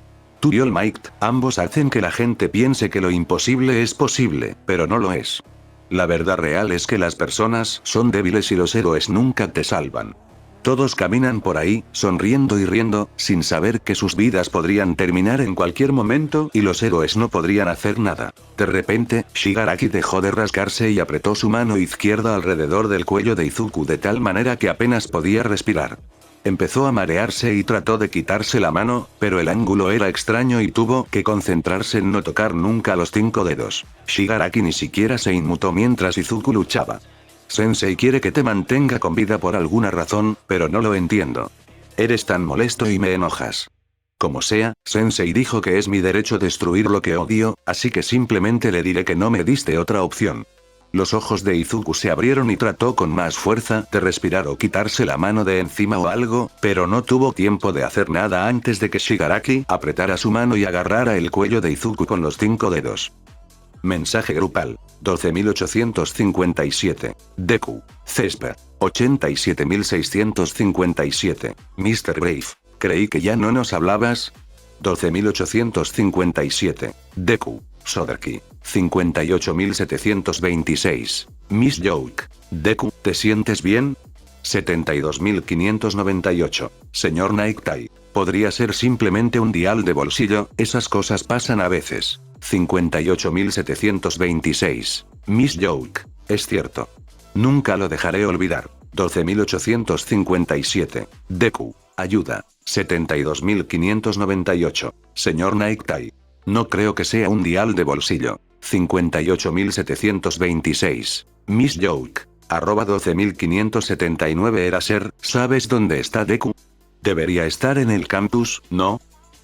Tú y All Might, ambos hacen que la gente piense que lo imposible es posible, pero no lo es. La verdad real es que las personas son débiles y los héroes nunca te salvan. Todos caminan por ahí, sonriendo y riendo, sin saber que sus vidas podrían terminar en cualquier momento y los héroes no podrían hacer nada. De repente, Shigaraki dejó de rascarse y apretó su mano izquierda alrededor del cuello de Izuku de tal manera que apenas podía respirar. Empezó a marearse y trató de quitarse la mano, pero el ángulo era extraño y tuvo que concentrarse en no tocar nunca los 5 dedos. Shigaraki ni siquiera se inmutó mientras Izuku luchaba. Sensei quiere que te mantenga con vida por alguna razón, pero no lo entiendo. Eres tan molesto y me enojas. Como sea, Sensei dijo que es mi derecho destruir lo que odio, así que simplemente le diré que no me diste otra opción. Los ojos de Izuku se abrieron y trató con más fuerza de respirar o quitarse la mano de encima o algo, pero no tuvo tiempo de hacer nada antes de que Shigaraki apretara su mano y agarrara el cuello de Izuku con los 5 dedos. Mensaje grupal. 12.857. Deku. Césped. 87.657. Mr. Brave. Creí que ya no nos hablabas. 12.857. Deku. Soderki. 58.726. Miss Joke. Deku, ¿te sientes bien? 72.598. Señor Naiktai. Podría ser simplemente un dial de bolsillo, esas cosas pasan a veces. 58.726. Miss Joke. Es cierto. Nunca lo dejaré olvidar. 12.857. Deku. Ayuda. 72.598. Señor Necktie. No creo que sea un dial de bolsillo. 58.726. Miss Joke. @12.579 era ser, ¿sabes dónde está Deku? Debería estar en el campus, ¿no?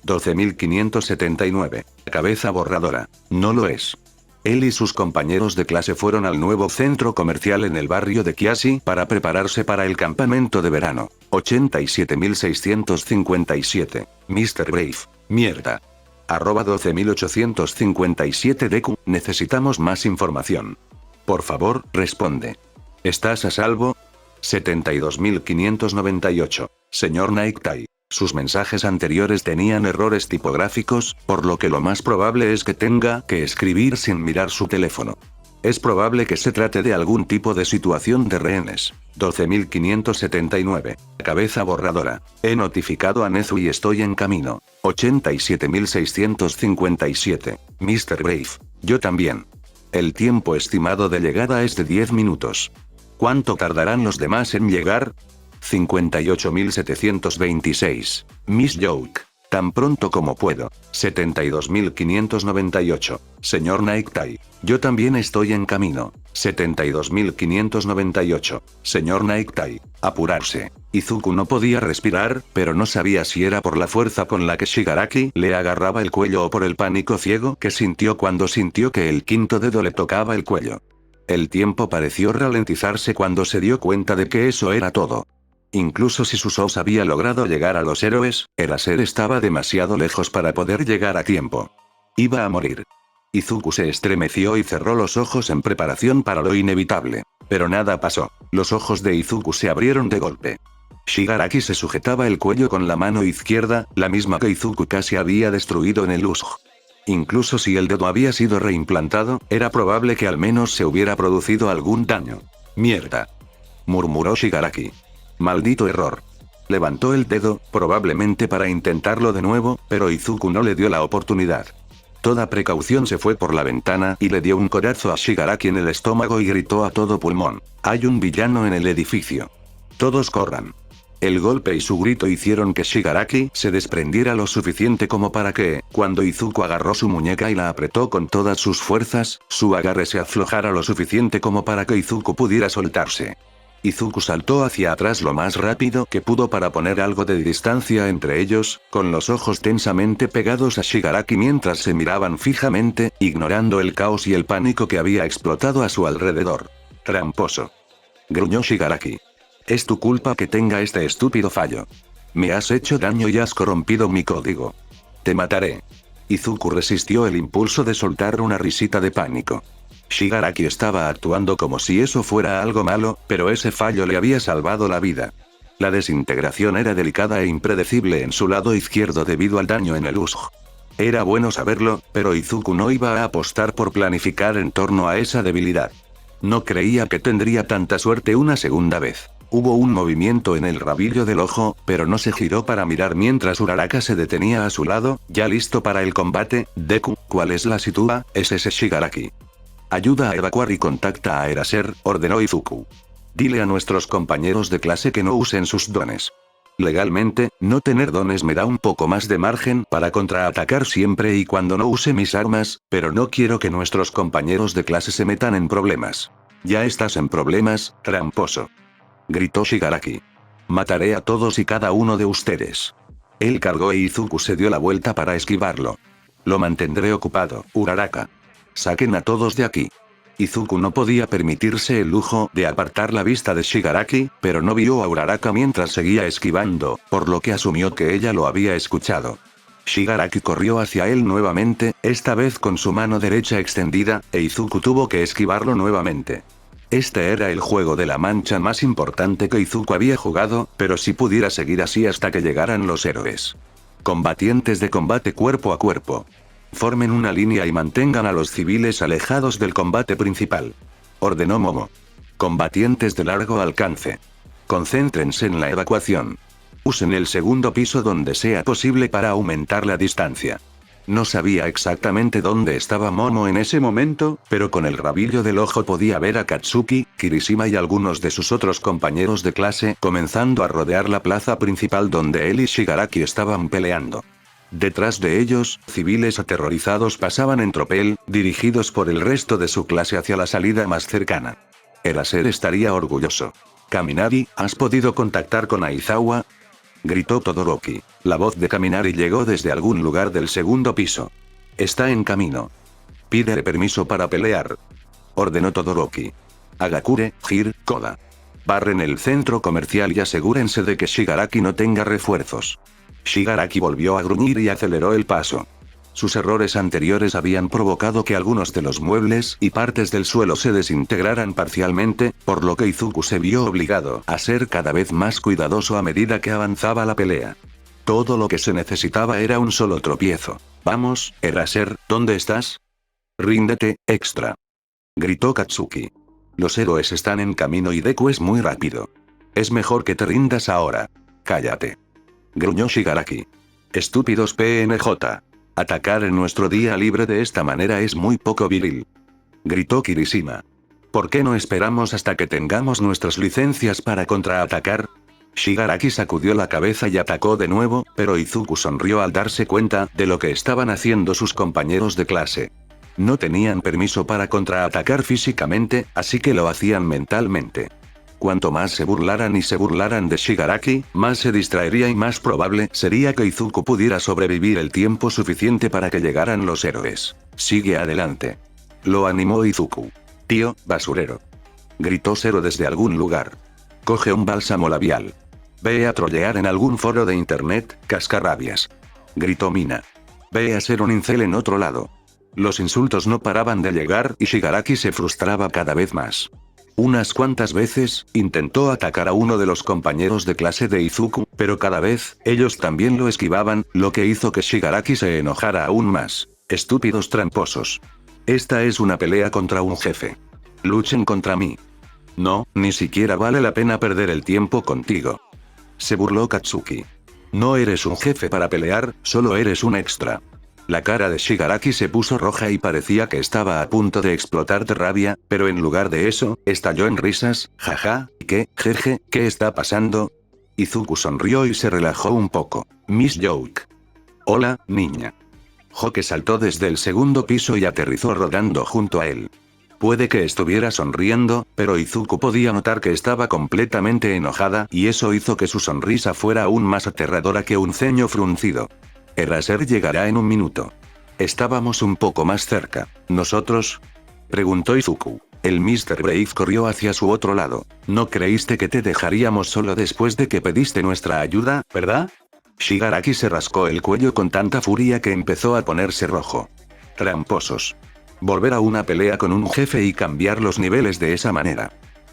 12.579. Cabeza borradora. No lo es. Él y sus compañeros de clase fueron al nuevo centro comercial en el barrio de Kiashi para prepararse para el campamento de verano. 87.657. Mr. Brave. Mierda. @12.857 Deku, necesitamos más información. Por favor, responde. ¿Estás a salvo? 72.598. Señor Necktie. Sus mensajes anteriores tenían errores tipográficos, por lo que lo más probable es que tenga que escribir sin mirar su teléfono. Es probable que se trate de algún tipo de situación de rehenes. 12.579. Cabeza borradora. He notificado a Nezu y estoy en camino. 87.657. Mr. Brave. Yo también. El tiempo estimado de llegada es de 10 minutos. ¿Cuánto tardarán los demás en llegar? 58.726. Miss Joke. Tan pronto como puedo. 72.598. Señor Necktie. Yo también estoy en camino. 72.598. Señor Necktie. Apurarse. Izuku no podía respirar, pero no sabía si era por la fuerza con la que Shigaraki le agarraba el cuello o por el pánico ciego que sintió cuando sintió que el quinto dedo le tocaba el cuello. El tiempo pareció ralentizarse cuando se dio cuenta de que eso era todo. Incluso si Susos había logrado llegar a los héroes, el Aser estaba demasiado lejos para poder llegar a tiempo. Iba a morir. Izuku se estremeció y cerró los ojos en preparación para lo inevitable. Pero nada pasó. Los ojos de Izuku se abrieron de golpe. Shigaraki se sujetaba el cuello con la mano izquierda, la misma que Izuku casi había destruido en el Ushg. Incluso si el dedo había sido reimplantado, era probable que al menos se hubiera producido algún daño. Mierda. Murmuró Shigaraki. Maldito error. Levantó el dedo, probablemente para intentarlo de nuevo, pero Izuku no le dio la oportunidad. Toda precaución se fue por la ventana y le dio un codazo a Shigaraki en el estómago y gritó a todo pulmón. Hay un villano en el edificio. Todos corran. El golpe y su grito hicieron que Shigaraki se desprendiera lo suficiente como para que, cuando Izuku agarró su muñeca y la apretó con todas sus fuerzas, su agarre se aflojara lo suficiente como para que Izuku pudiera soltarse. Izuku saltó hacia atrás lo más rápido que pudo para poner algo de distancia entre ellos, con los ojos tensamente pegados a Shigaraki mientras se miraban fijamente, ignorando el caos y el pánico que había explotado a su alrededor. Tramposo. Gruñó Shigaraki. Es tu culpa que tenga este estúpido fallo. Me has hecho daño y has corrompido mi código. Te mataré. Izuku resistió el impulso de soltar una risita de pánico. Shigaraki estaba actuando como si eso fuera algo malo, pero ese fallo le había salvado la vida. La desintegración era delicada e impredecible en su lado izquierdo debido al daño en el Ushg. Era bueno saberlo, pero Izuku no iba a apostar por planificar en torno a esa debilidad. No creía que tendría tanta suerte una segunda vez. Hubo un movimiento en el rabillo del ojo, pero no se giró para mirar mientras Uraraka se detenía a su lado, ya listo para el combate. Deku, ¿cuál es la situa? Es ese Shigaraki. Ayuda a evacuar y contacta a Eraser, ordenó Izuku. Dile a nuestros compañeros de clase que no usen sus dones. Legalmente, no tener dones me da un poco más de margen para contraatacar siempre y cuando no use mis armas, pero no quiero que nuestros compañeros de clase se metan en problemas. Ya estás en problemas, tramposo. Gritó Shigaraki. Mataré a todos y cada uno de ustedes. Él cargó e Izuku se dio la vuelta para esquivarlo. Lo mantendré ocupado, Uraraka. Saquen a todos de aquí. Izuku no podía permitirse el lujo de apartar la vista de Shigaraki, pero no vio a Uraraka mientras seguía esquivando, por lo que asumió que ella lo había escuchado. Shigaraki corrió hacia él nuevamente, esta vez con su mano derecha extendida, e Izuku tuvo que esquivarlo nuevamente. Este era el juego de la mancha más importante que Izuku había jugado, pero si pudiera seguir así hasta que llegaran los héroes. Combatientes de combate cuerpo a cuerpo. Formen una línea y mantengan a los civiles alejados del combate principal. Ordenó Momo. Combatientes de largo alcance. Concéntrense en la evacuación. Usen el segundo piso donde sea posible para aumentar la distancia. No sabía exactamente dónde estaba Momo en ese momento, pero con el rabillo del ojo podía ver a Katsuki, Kirishima y algunos de sus otros compañeros de clase comenzando a rodear la plaza principal donde él y Shigaraki estaban peleando. Detrás de ellos, civiles aterrorizados pasaban en tropel, dirigidos por el resto de su clase hacia la salida más cercana. Eraser estaría orgulloso. Kaminari, ¿has podido contactar con Aizawa? Gritó Todoroki. La voz de Kaminari llegó desde algún lugar del segundo piso. Está en camino. Pídele permiso para pelear. Ordenó Todoroki. Agakure, Hir, Koda. Barren el centro comercial y asegúrense de que Shigaraki no tenga refuerzos. Shigaraki volvió a gruñir y aceleró el paso. Sus errores anteriores habían provocado que algunos de los muebles y partes del suelo se desintegraran parcialmente, por lo que Izuku se vio obligado a ser cada vez más cuidadoso a medida que avanzaba la pelea. Todo lo que se necesitaba era un solo tropiezo. Vamos, Eraser, ¿dónde estás? Ríndete, extra. Gritó Katsuki. Los héroes están en camino y Deku es muy rápido. Es mejor que te rindas ahora. Cállate. Gruñó Shigaraki. Estúpidos PNJ. Atacar en nuestro día libre de esta manera es muy poco viril. Gritó Kirishima. ¿Por qué no esperamos hasta que tengamos nuestras licencias para contraatacar? Shigaraki sacudió la cabeza y atacó de nuevo, pero Izuku sonrió al darse cuenta de lo que estaban haciendo sus compañeros de clase. No tenían permiso para contraatacar físicamente, así que lo hacían mentalmente. Cuanto más se burlaran de Shigaraki, más se distraería y más probable sería que Izuku pudiera sobrevivir el tiempo suficiente para que llegaran los héroes. Sigue adelante. Lo animó Izuku. Tío, basurero. Gritó Zero desde algún lugar. Coge un bálsamo labial. Ve a trollear en algún foro de internet, cascarrabias. Gritó Mina. Ve a ser un incel en otro lado. Los insultos no paraban de llegar y Shigaraki se frustraba cada vez más. Unas cuantas veces, intentó atacar a uno de los compañeros de clase de Izuku, pero cada vez, ellos también lo esquivaban, lo que hizo que Shigaraki se enojara aún más. Estúpidos tramposos. Esta es una pelea contra un jefe. Luchen contra mí. No, ni siquiera vale la pena perder el tiempo contigo. Se burló Katsuki. No eres un jefe para pelear, solo eres un extra. La cara de Shigaraki se puso roja y parecía que estaba a punto de explotar de rabia, pero en lugar de eso, estalló en risas. Jaja, ¿qué, jeje, qué está pasando? Izuku sonrió y se relajó un poco. Miss Joke. Hola, niña. Hoke saltó desde el segundo piso y aterrizó rodando junto a él. Puede que estuviera sonriendo, pero Izuku podía notar que estaba completamente enojada y eso hizo que su sonrisa fuera aún más aterradora que un ceño fruncido. Eraser llegará en un minuto. Estábamos un poco más cerca. ¿Nosotros? Preguntó Izuku. El Mr. Brave corrió hacia su otro lado. No creíste que te dejaríamos solo después de que pediste nuestra ayuda, ¿verdad? Shigaraki se rascó el cuello con tanta furia que empezó a ponerse rojo. Tramposos. Volver a una pelea con un jefe y cambiar los niveles de esa manera.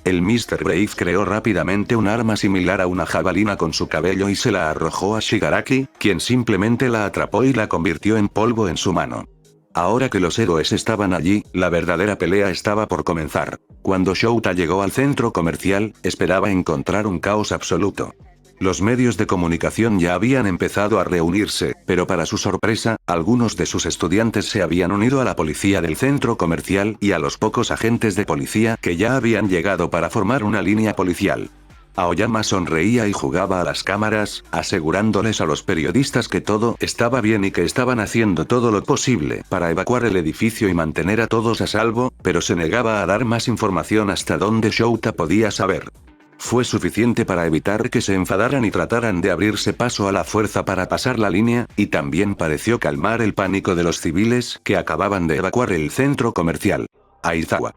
El Mr. Brave creó rápidamente un arma similar a una jabalina con su cabello y se la arrojó a Shigaraki, quien simplemente la atrapó y la convirtió en polvo en su mano. Ahora que los héroes estaban allí, la verdadera pelea estaba por comenzar. Cuando Shouta llegó al centro comercial, esperaba encontrar un caos absoluto. Los medios de comunicación ya habían empezado a reunirse, pero para su sorpresa, algunos de sus estudiantes se habían unido a la policía del centro comercial y a los pocos agentes de policía que ya habían llegado para formar una línea policial. Aoyama sonreía y jugaba a las cámaras, asegurándoles a los periodistas que todo estaba bien y que estaban haciendo todo lo posible para evacuar el edificio y mantener a todos a salvo, pero se negaba a dar más información hasta donde Shouta podía saber. Fue suficiente para evitar que se enfadaran y trataran de abrirse paso a la fuerza para pasar la línea, y también pareció calmar el pánico de los civiles que acababan de evacuar el centro comercial. Aizawa.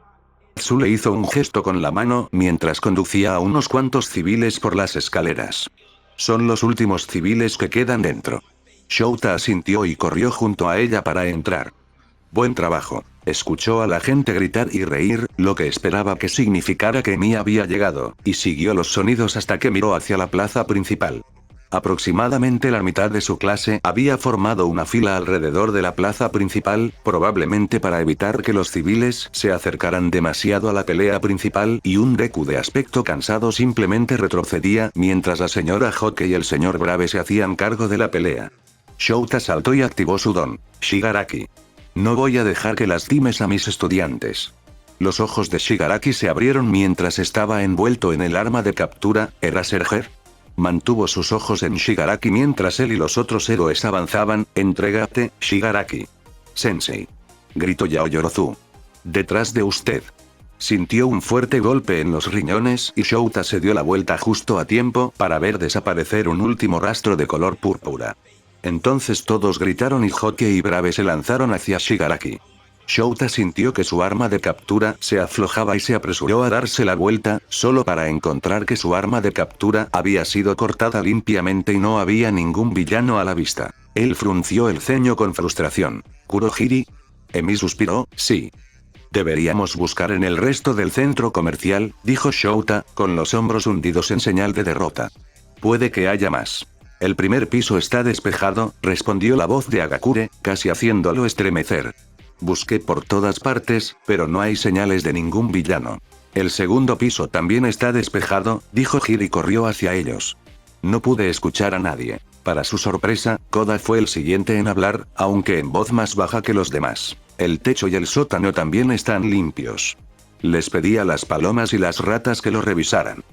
Tsu le hizo un gesto con la mano mientras conducía a unos cuantos civiles por las escaleras. Son los últimos civiles que quedan dentro. Shouta asintió y corrió junto a ella para entrar. Buen trabajo. Escuchó a la gente gritar y reír, lo que esperaba que significara que Mia había llegado, y siguió los sonidos hasta que miró hacia la plaza principal. Aproximadamente la mitad de su clase había formado una fila alrededor de la plaza principal, probablemente para evitar que los civiles se acercaran demasiado a la pelea principal, y un Deku de aspecto cansado simplemente retrocedía mientras la señora Hoke y el señor Brave se hacían cargo de la pelea. Shouta saltó y activó su don, Shigaraki. No voy a dejar que lastimes a mis estudiantes. Los ojos de Shigaraki se abrieron mientras estaba envuelto en el arma de captura, Eraserhead. Mantuvo sus ojos en Shigaraki mientras él y los otros héroes avanzaban. Entrégate, Shigaraki. Sensei. Gritó Yaoyorozu. Detrás de usted. Sintió un fuerte golpe en los riñones y Shouta se dio la vuelta justo a tiempo para ver desaparecer un último rastro de color púrpura. Entonces todos gritaron y Hoke y Brave se lanzaron hacia Shigaraki. Shouta sintió que su arma de captura se aflojaba y se apresuró a darse la vuelta, solo para encontrar que su arma de captura había sido cortada limpiamente y no había ningún villano a la vista. Él frunció el ceño con frustración. ¿Kurohiri? Emi suspiró, sí. Deberíamos buscar en el resto del centro comercial, dijo Shouta, con los hombros hundidos en señal de derrota. Puede que haya más. El primer piso está despejado, respondió la voz de Agakure, casi haciéndolo estremecer. Busqué por todas partes, pero no hay señales de ningún villano. El segundo piso también está despejado, dijo Hiri y corrió hacia ellos. No pude escuchar a nadie. Para su sorpresa, Koda fue el siguiente en hablar, aunque en voz más baja que los demás. El techo y el sótano también están limpios. Les pedí a las palomas y las ratas que lo revisaran.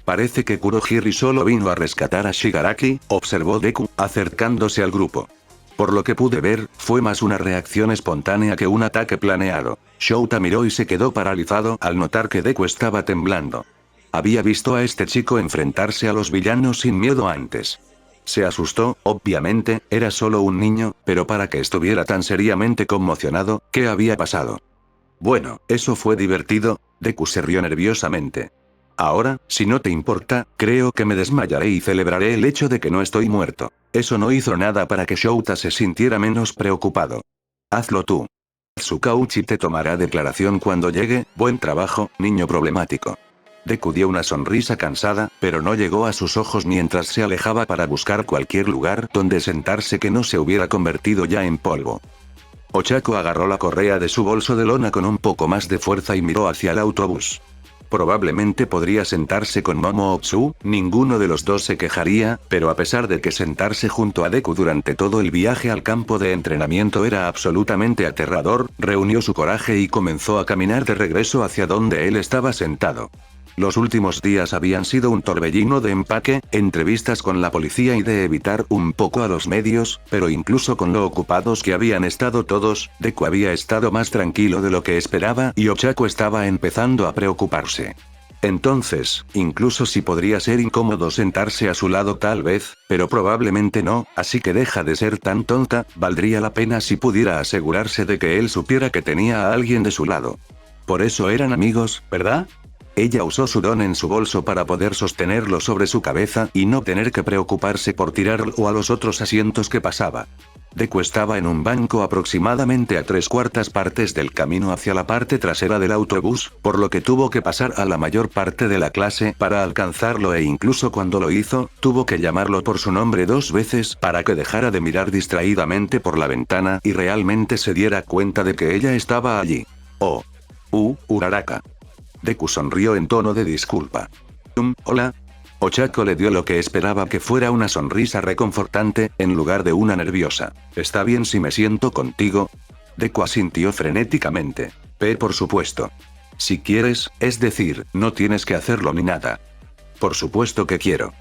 Parece que Kurohiri solo vino a rescatar a Shigaraki, observó Deku, acercándose al grupo. Por lo que pude ver, fue más una reacción espontánea que un ataque planeado. Shouta miró y se quedó paralizado al notar que Deku estaba temblando. Había visto a este chico enfrentarse a los villanos sin miedo antes. Se asustó, obviamente, era solo un niño, pero para que estuviera tan seriamente conmocionado, ¿qué había pasado? Bueno, eso fue divertido, Deku se rió nerviosamente. Ahora, si no te importa, creo que me desmayaré y celebraré el hecho de que no estoy muerto. Eso no hizo nada para que Shouta se sintiera menos preocupado. Hazlo tú. Tsukauchi te tomará declaración cuando llegue. Buen trabajo, niño problemático. Deku dio una sonrisa cansada, pero no llegó a sus ojos mientras se alejaba para buscar cualquier lugar donde sentarse que no se hubiera convertido ya en polvo. Ochako agarró la correa de su bolso de lona con un poco más de fuerza y miró hacia el autobús. Probablemente podría sentarse con Momo Otsu, ninguno de los dos se quejaría, pero a pesar de que sentarse junto a Deku durante todo el viaje al campo de entrenamiento era absolutamente aterrador, reunió su coraje y comenzó a caminar de regreso hacia donde él estaba sentado. Los últimos días habían sido un torbellino de empaque, entrevistas con la policía y de evitar un poco a los medios, pero incluso con lo ocupados que habían estado todos, Deku había estado más tranquilo de lo que esperaba y Ochako estaba empezando a preocuparse. Entonces, incluso si podría ser incómodo sentarse a su lado tal vez, pero probablemente no, así que deja de ser tan tonta, valdría la pena si pudiera asegurarse de que él supiera que tenía a alguien de su lado. Por eso eran amigos, ¿verdad? Ella usó su don en su bolso para poder sostenerlo sobre su cabeza y no tener que preocuparse por tirarlo a los otros asientos que pasaba. Deku estaba en un banco aproximadamente a 3/4 partes del camino hacia la parte trasera del autobús, por lo que tuvo que pasar a la mayor parte de la clase para alcanzarlo e incluso cuando lo hizo, tuvo que llamarlo por su nombre 2 veces para que dejara de mirar distraídamente por la ventana y realmente se diera cuenta de que ella estaba allí. Oh. Uraraka. Deku sonrió en tono de disculpa. Hola. Ochako le dio lo que esperaba que fuera una sonrisa reconfortante, en lugar de una nerviosa. ¿Está bien si me siento contigo? Deku asintió frenéticamente. Por supuesto. Si quieres, es decir, no tienes que hacerlo ni nada. Por supuesto que quiero.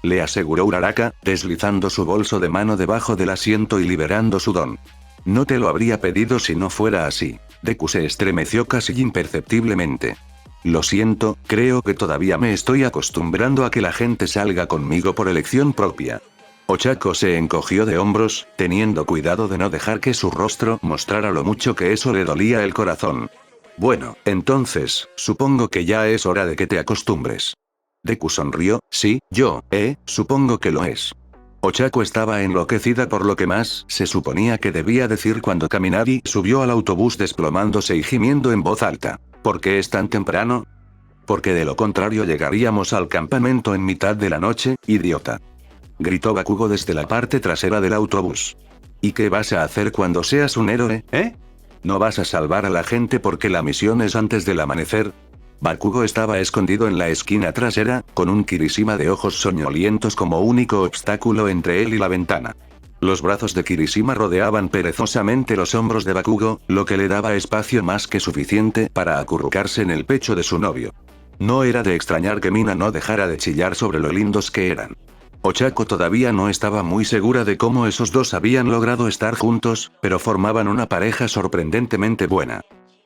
Le aseguró Uraraka, deslizando su bolso de mano debajo del asiento y liberando su don. No te lo habría pedido si no fuera así. Deku se estremeció casi imperceptiblemente. Lo siento, creo que todavía me estoy acostumbrando a que la gente salga conmigo por elección propia. Ochako se encogió de hombros, teniendo cuidado de no dejar que su rostro mostrara lo mucho que eso le dolía el corazón. Bueno, entonces, supongo que ya es hora de que te acostumbres. Deku sonrió, sí, supongo que lo es. Ochako estaba enloquecida por lo que más se suponía que debía decir cuando Kaminari subió al autobús desplomándose y gimiendo en voz alta. ¿Por qué es tan temprano? Porque de lo contrario llegaríamos al campamento en mitad de la noche, idiota. Gritó Bakugo desde la parte trasera del autobús. ¿Y qué vas a hacer cuando seas un héroe, eh? ¿No vas a salvar a la gente porque la misión es antes del amanecer? Bakugo estaba escondido en la esquina trasera, con un Kirishima de ojos soñolientos como único obstáculo entre él y la ventana. Los brazos de Kirishima rodeaban perezosamente los hombros de Bakugo, lo que le daba espacio más que suficiente para acurrucarse en el pecho de su novio. No era de extrañar que Mina no dejara de chillar sobre lo lindos que eran. Ochako todavía no estaba muy segura de cómo esos dos habían logrado estar juntos, pero formaban una pareja sorprendentemente buena.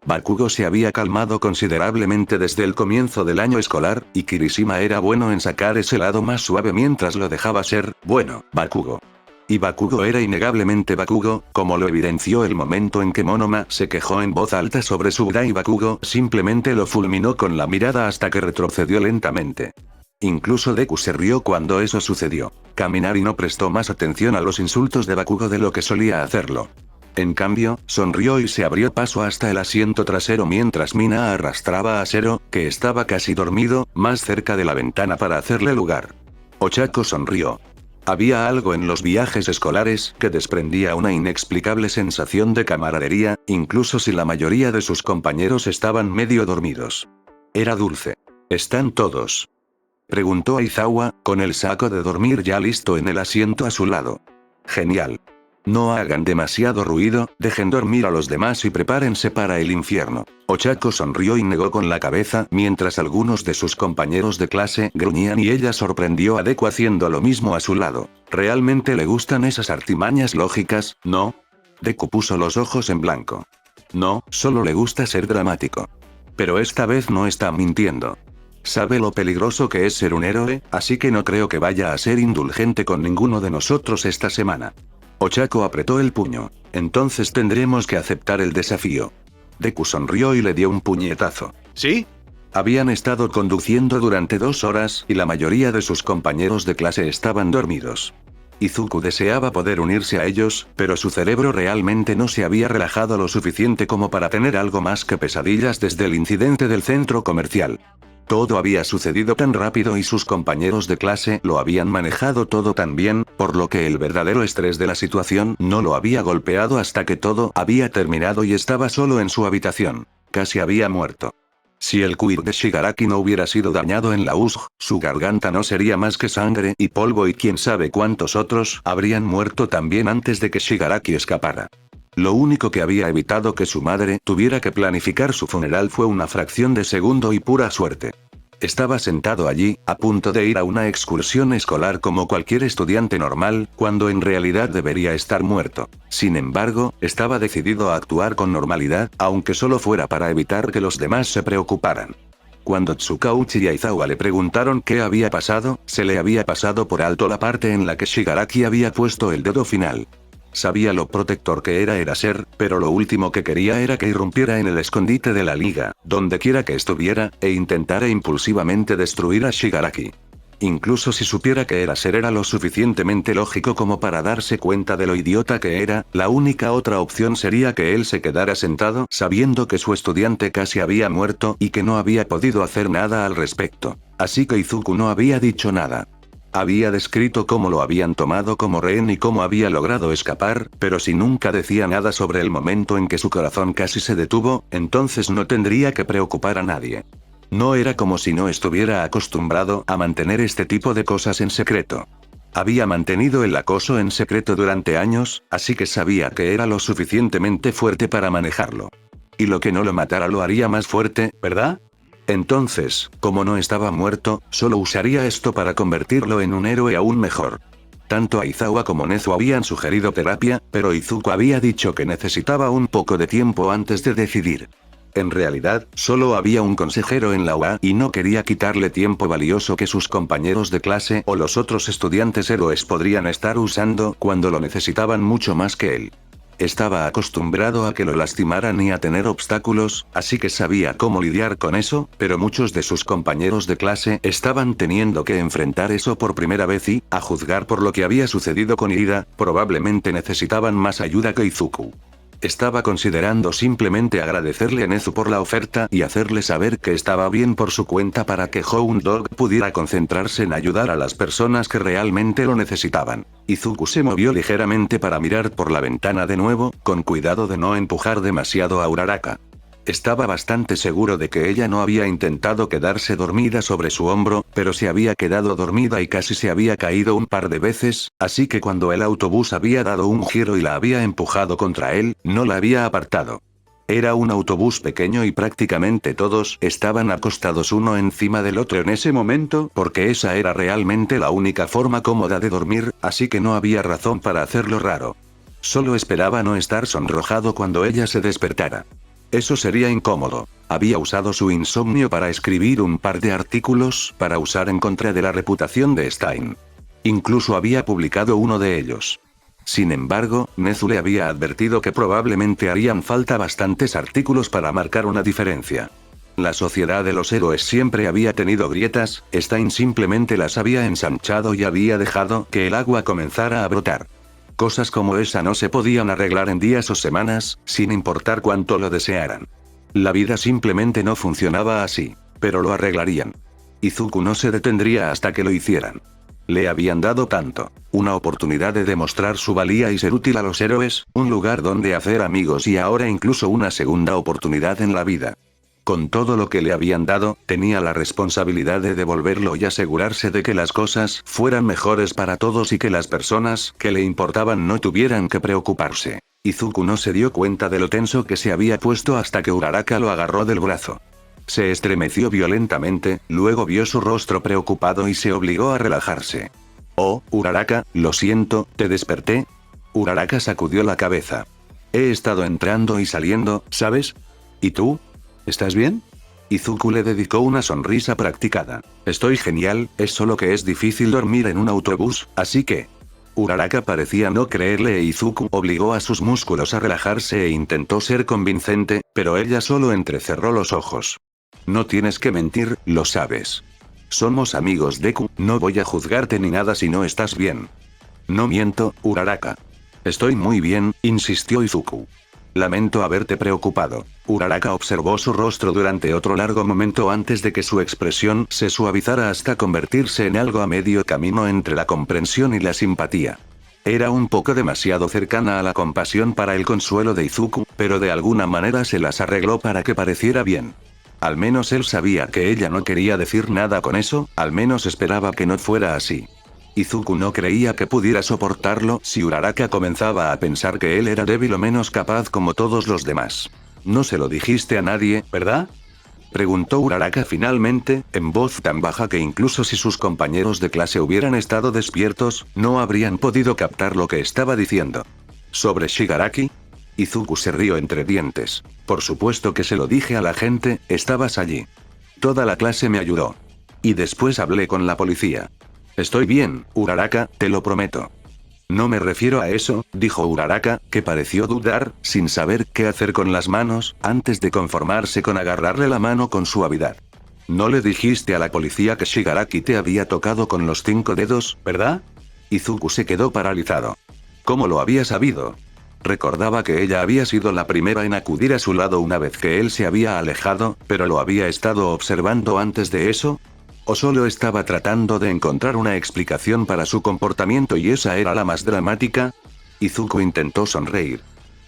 Bakugo se había calmado considerablemente desde el comienzo del año escolar, y Kirishima era bueno en sacar ese lado más suave mientras lo dejaba ser, bueno, Bakugo. Y Bakugo era innegablemente Bakugo, como lo evidenció el momento en que Monoma se quejó en voz alta sobre su bra y Bakugo simplemente lo fulminó con la mirada hasta que retrocedió lentamente. Incluso Deku se rió cuando eso sucedió. Kaminari no prestó más atención a los insultos de Bakugo de lo que solía hacerlo. En cambio, sonrió y se abrió paso hasta el asiento trasero mientras Mina arrastraba a Zero, que estaba casi dormido, más cerca de la ventana para hacerle lugar. Ochako sonrió. Había algo en los viajes escolares que desprendía una inexplicable sensación de camaradería, incluso si la mayoría de sus compañeros estaban medio dormidos. Era dulce. ¿Están todos?, preguntó Aizawa, con el saco de dormir ya listo en el asiento a su lado. Genial. No hagan demasiado ruido, dejen dormir a los demás y prepárense para el infierno. Ochako sonrió y negó con la cabeza mientras algunos de sus compañeros de clase gruñían y ella sorprendió a Deku haciendo lo mismo a su lado. ¿Realmente le gustan esas artimañas lógicas, no? Deku puso los ojos en blanco. No, solo le gusta ser dramático. Pero esta vez no está mintiendo. Sabe lo peligroso que es ser un héroe, así que no creo que vaya a ser indulgente con ninguno de nosotros esta semana. Ochako apretó el puño. Entonces tendremos que aceptar el desafío. Deku sonrió y le dio un puñetazo. ¿Sí? Habían estado conduciendo durante 2 horas y la mayoría de sus compañeros de clase estaban dormidos. Izuku deseaba poder unirse a ellos, pero su cerebro realmente no se había relajado lo suficiente como para tener algo más que pesadillas desde el incidente del centro comercial. Todo había sucedido tan rápido y sus compañeros de clase lo habían manejado todo tan bien, por lo que el verdadero estrés de la situación no lo había golpeado hasta que todo había terminado y estaba solo en su habitación. Casi había muerto. Si el quid de Shigaraki no hubiera sido dañado en la USG, su garganta no sería más que sangre y polvo y quién sabe cuántos otros habrían muerto también antes de que Shigaraki escapara. Lo único que había evitado que su madre tuviera que planificar su funeral fue una fracción de segundo y pura suerte. Estaba sentado allí, a punto de ir a una excursión escolar como cualquier estudiante normal, cuando en realidad debería estar muerto. Sin embargo, estaba decidido a actuar con normalidad, aunque solo fuera para evitar que los demás se preocuparan. Cuando Tsukauchi y Aizawa le preguntaron qué había pasado, se le había pasado por alto la parte en la que Shigaraki había puesto el dedo final. Sabía lo protector que era ser, pero lo último que quería era que irrumpiera en el escondite de la liga, donde quiera que estuviera, e intentara impulsivamente destruir a Shigaraki. Incluso si supiera que Eraser era lo suficientemente lógico como para darse cuenta de lo idiota que era, la única otra opción sería que él se quedara sentado sabiendo que su estudiante casi había muerto y que no había podido hacer nada al respecto. Así que Izuku no había dicho nada. Había descrito cómo lo habían tomado como rehén y cómo había logrado escapar, pero si nunca decía nada sobre el momento en que su corazón casi se detuvo, entonces no tendría que preocupar a nadie. No era como si no estuviera acostumbrado a mantener este tipo de cosas en secreto. Había mantenido el acoso en secreto durante años, así que sabía que era lo suficientemente fuerte para manejarlo. Y lo que no lo matara lo haría más fuerte, ¿verdad? Entonces, como no estaba muerto, solo usaría esto para convertirlo en un héroe aún mejor. Tanto Aizawa como Nezu habían sugerido terapia, pero Izuku había dicho que necesitaba un poco de tiempo antes de decidir. En realidad, solo había un consejero en la UA y no quería quitarle tiempo valioso que sus compañeros de clase o los otros estudiantes héroes podrían estar usando cuando lo necesitaban mucho más que él. Estaba acostumbrado a que lo lastimaran y a tener obstáculos, así que sabía cómo lidiar con eso, pero muchos de sus compañeros de clase estaban teniendo que enfrentar eso por primera vez y, a juzgar por lo que había sucedido con Ida, probablemente necesitaban más ayuda que Izuku. Estaba considerando simplemente agradecerle a Nezu por la oferta y hacerle saber que estaba bien por su cuenta para que Hound Dog pudiera concentrarse en ayudar a las personas que realmente lo necesitaban. Izuku se movió ligeramente para mirar por la ventana de nuevo, con cuidado de no empujar demasiado a Uraraka. Estaba bastante seguro de que ella no había intentado quedarse dormida sobre su hombro, pero se había quedado dormida y casi se había caído un par de veces, así que cuando el autobús había dado un giro y la había empujado contra él, no la había apartado. Era un autobús pequeño y prácticamente todos estaban acostados uno encima del otro en ese momento porque esa era realmente la única forma cómoda de dormir, así que no había razón para hacerlo raro. Solo esperaba no estar sonrojado cuando ella se despertara. Eso sería incómodo. Había usado su insomnio para escribir un par de artículos para usar en contra de la reputación de Stein. Incluso había publicado uno de ellos. Sin embargo, Nezu le había advertido que probablemente harían falta bastantes artículos para marcar una diferencia. La sociedad de los héroes siempre había tenido grietas, Stein simplemente las había ensanchado y había dejado que el agua comenzara a brotar. Cosas como esa no se podían arreglar en días o semanas, sin importar cuánto lo desearan. La vida simplemente no funcionaba así, pero lo arreglarían. Izuku no se detendría hasta que lo hicieran. Le habían dado tanto, una oportunidad de demostrar su valía y ser útil a los héroes, un lugar donde hacer amigos y ahora incluso una segunda oportunidad en la vida. Con todo lo que le habían dado, tenía la responsabilidad de devolverlo y asegurarse de que las cosas fueran mejores para todos y que las personas que le importaban no tuvieran que preocuparse. Izuku no se dio cuenta de lo tenso que se había puesto hasta que Uraraka lo agarró del brazo. Se estremeció violentamente, luego vio su rostro preocupado y se obligó a relajarse. Oh, Uraraka, lo siento, ¿te desperté? Uraraka sacudió la cabeza. He estado entrando y saliendo, ¿sabes? ¿Y tú? ¿Estás bien? Izuku le dedicó una sonrisa practicada. Estoy genial, es solo que es difícil dormir en un autobús, así que... Uraraka parecía no creerle e Izuku obligó a sus músculos a relajarse e intentó ser convincente, pero ella solo entrecerró los ojos. No tienes que mentir, lo sabes. Somos amigos Deku, no voy a juzgarte ni nada si no estás bien. No miento, Uraraka. Estoy muy bien, insistió Izuku. Lamento haberte preocupado. Uraraka observó su rostro durante otro largo momento antes de que su expresión se suavizara hasta convertirse en algo a medio camino entre la comprensión y la simpatía. Era un poco demasiado cercana a la compasión para el consuelo de Izuku, pero de alguna manera se las arregló para que pareciera bien. Al menos él sabía que ella no quería decir nada con eso, al menos esperaba que no fuera así. Izuku no creía que pudiera soportarlo si Uraraka comenzaba a pensar que él era débil o menos capaz como todos los demás. No se lo dijiste a nadie, ¿verdad? Preguntó Uraraka finalmente, en voz tan baja que incluso si sus compañeros de clase hubieran estado despiertos, no habrían podido captar lo que estaba diciendo. ¿Sobre Shigaraki? Izuku se rió entre dientes. Por supuesto que se lo dije a la gente, estabas allí. Toda la clase me ayudó. Y después hablé con la policía. Estoy bien, Uraraka, te lo prometo. No me refiero a eso, dijo Uraraka, que pareció dudar, sin saber qué hacer con las manos, antes de conformarse con agarrarle la mano con suavidad. No le dijiste a la policía que Shigaraki te había tocado con los 5 dedos, ¿verdad? Izuku se quedó paralizado. ¿Cómo lo había sabido? Recordaba que ella había sido la primera en acudir a su lado una vez que él se había alejado, pero lo había estado observando antes de eso. ¿O solo estaba tratando de encontrar una explicación para su comportamiento y esa era la más dramática? Izuku intentó sonreír.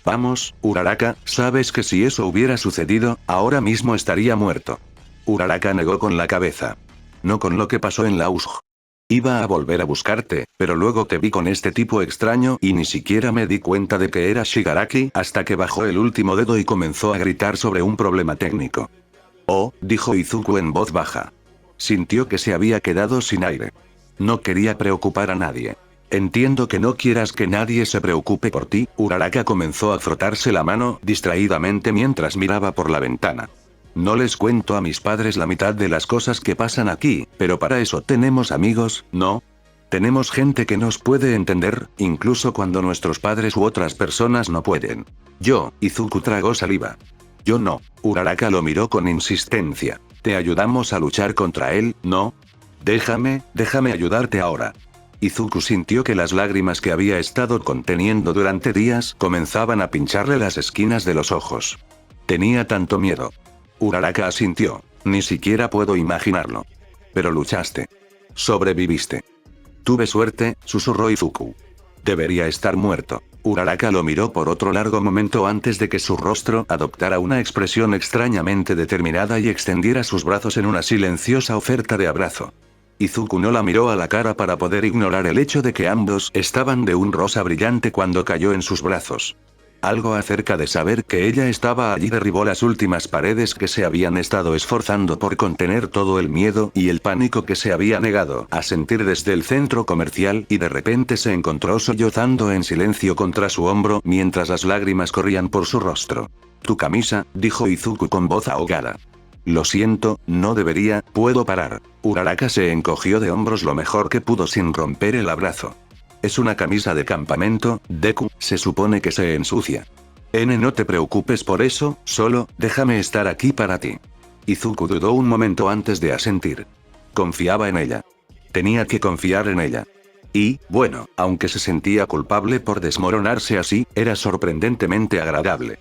Vamos, Uraraka, sabes que si eso hubiera sucedido, ahora mismo estaría muerto. Uraraka negó con la cabeza. No con lo que pasó en la USG. Iba a volver a buscarte, pero luego te vi con este tipo extraño y ni siquiera me di cuenta de que era Shigaraki hasta que bajó el último dedo y comenzó a gritar sobre un problema técnico. Oh, dijo Izuku en voz baja. Sintió que se había quedado sin aire. No quería preocupar a nadie. Entiendo que no quieras que nadie se preocupe por ti, Uraraka comenzó a frotarse la mano distraídamente mientras miraba por la ventana. No les cuento a mis padres la mitad de las cosas que pasan aquí, pero para eso tenemos amigos, ¿no? Tenemos gente que nos puede entender, incluso cuando nuestros padres u otras personas no pueden. Izuku tragó saliva. Yo no. Uraraka lo miró con insistencia. Te ayudamos a luchar contra él, ¿no? Déjame ayudarte ahora. Izuku sintió que las lágrimas que había estado conteniendo durante días comenzaban a pincharle las esquinas de los ojos. Tenía tanto miedo. Uraraka asintió. Ni siquiera puedo imaginarlo. Pero luchaste. Sobreviviste. Tuve suerte, susurró Izuku. Debería estar muerto. Uraraka lo miró por otro largo momento antes de que su rostro adoptara una expresión extrañamente determinada y extendiera sus brazos en una silenciosa oferta de abrazo. Izuku no la miró a la cara para poder ignorar el hecho de que ambos estaban de un rosa brillante cuando cayó en sus brazos. Algo acerca de saber que ella estaba allí derribó las últimas paredes que se habían estado esforzando por contener todo el miedo y el pánico que se había negado a sentir desde el centro comercial y de repente se encontró sollozando en silencio contra su hombro mientras las lágrimas corrían por su rostro. Tu camisa, dijo Izuku con voz ahogada. Lo siento, no debería, puedo parar. Uraraka se encogió de hombros lo mejor que pudo sin romper el abrazo. Es una camisa de campamento, Deku, se supone que se ensucia. No te preocupes por eso, solo, déjame estar aquí para ti. Izuku dudó un momento antes de asentir. Confiaba en ella. Tenía que confiar en ella. Y, bueno, aunque se sentía culpable por desmoronarse así, era sorprendentemente agradable.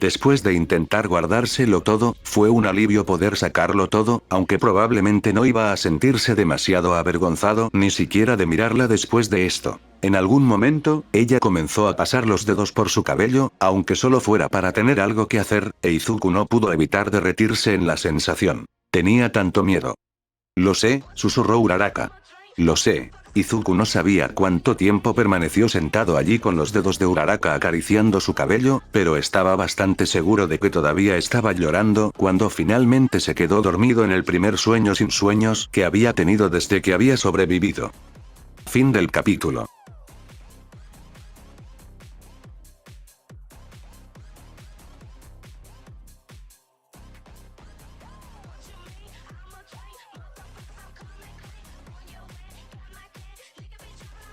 Después de intentar guardárselo todo, fue un alivio poder sacarlo todo, aunque probablemente no iba a sentirse demasiado avergonzado ni siquiera de mirarla después de esto. En algún momento, ella comenzó a pasar los dedos por su cabello, aunque solo fuera para tener algo que hacer, e Izuku no pudo evitar derretirse en la sensación. Tenía tanto miedo. Lo sé, susurró Uraraka. Lo sé. Izuku no sabía cuánto tiempo permaneció sentado allí con los dedos de Uraraka acariciando su cabello, pero estaba bastante seguro de que todavía estaba llorando cuando finalmente se quedó dormido en el primer sueño sin sueños que había tenido desde que había sobrevivido. Fin del capítulo.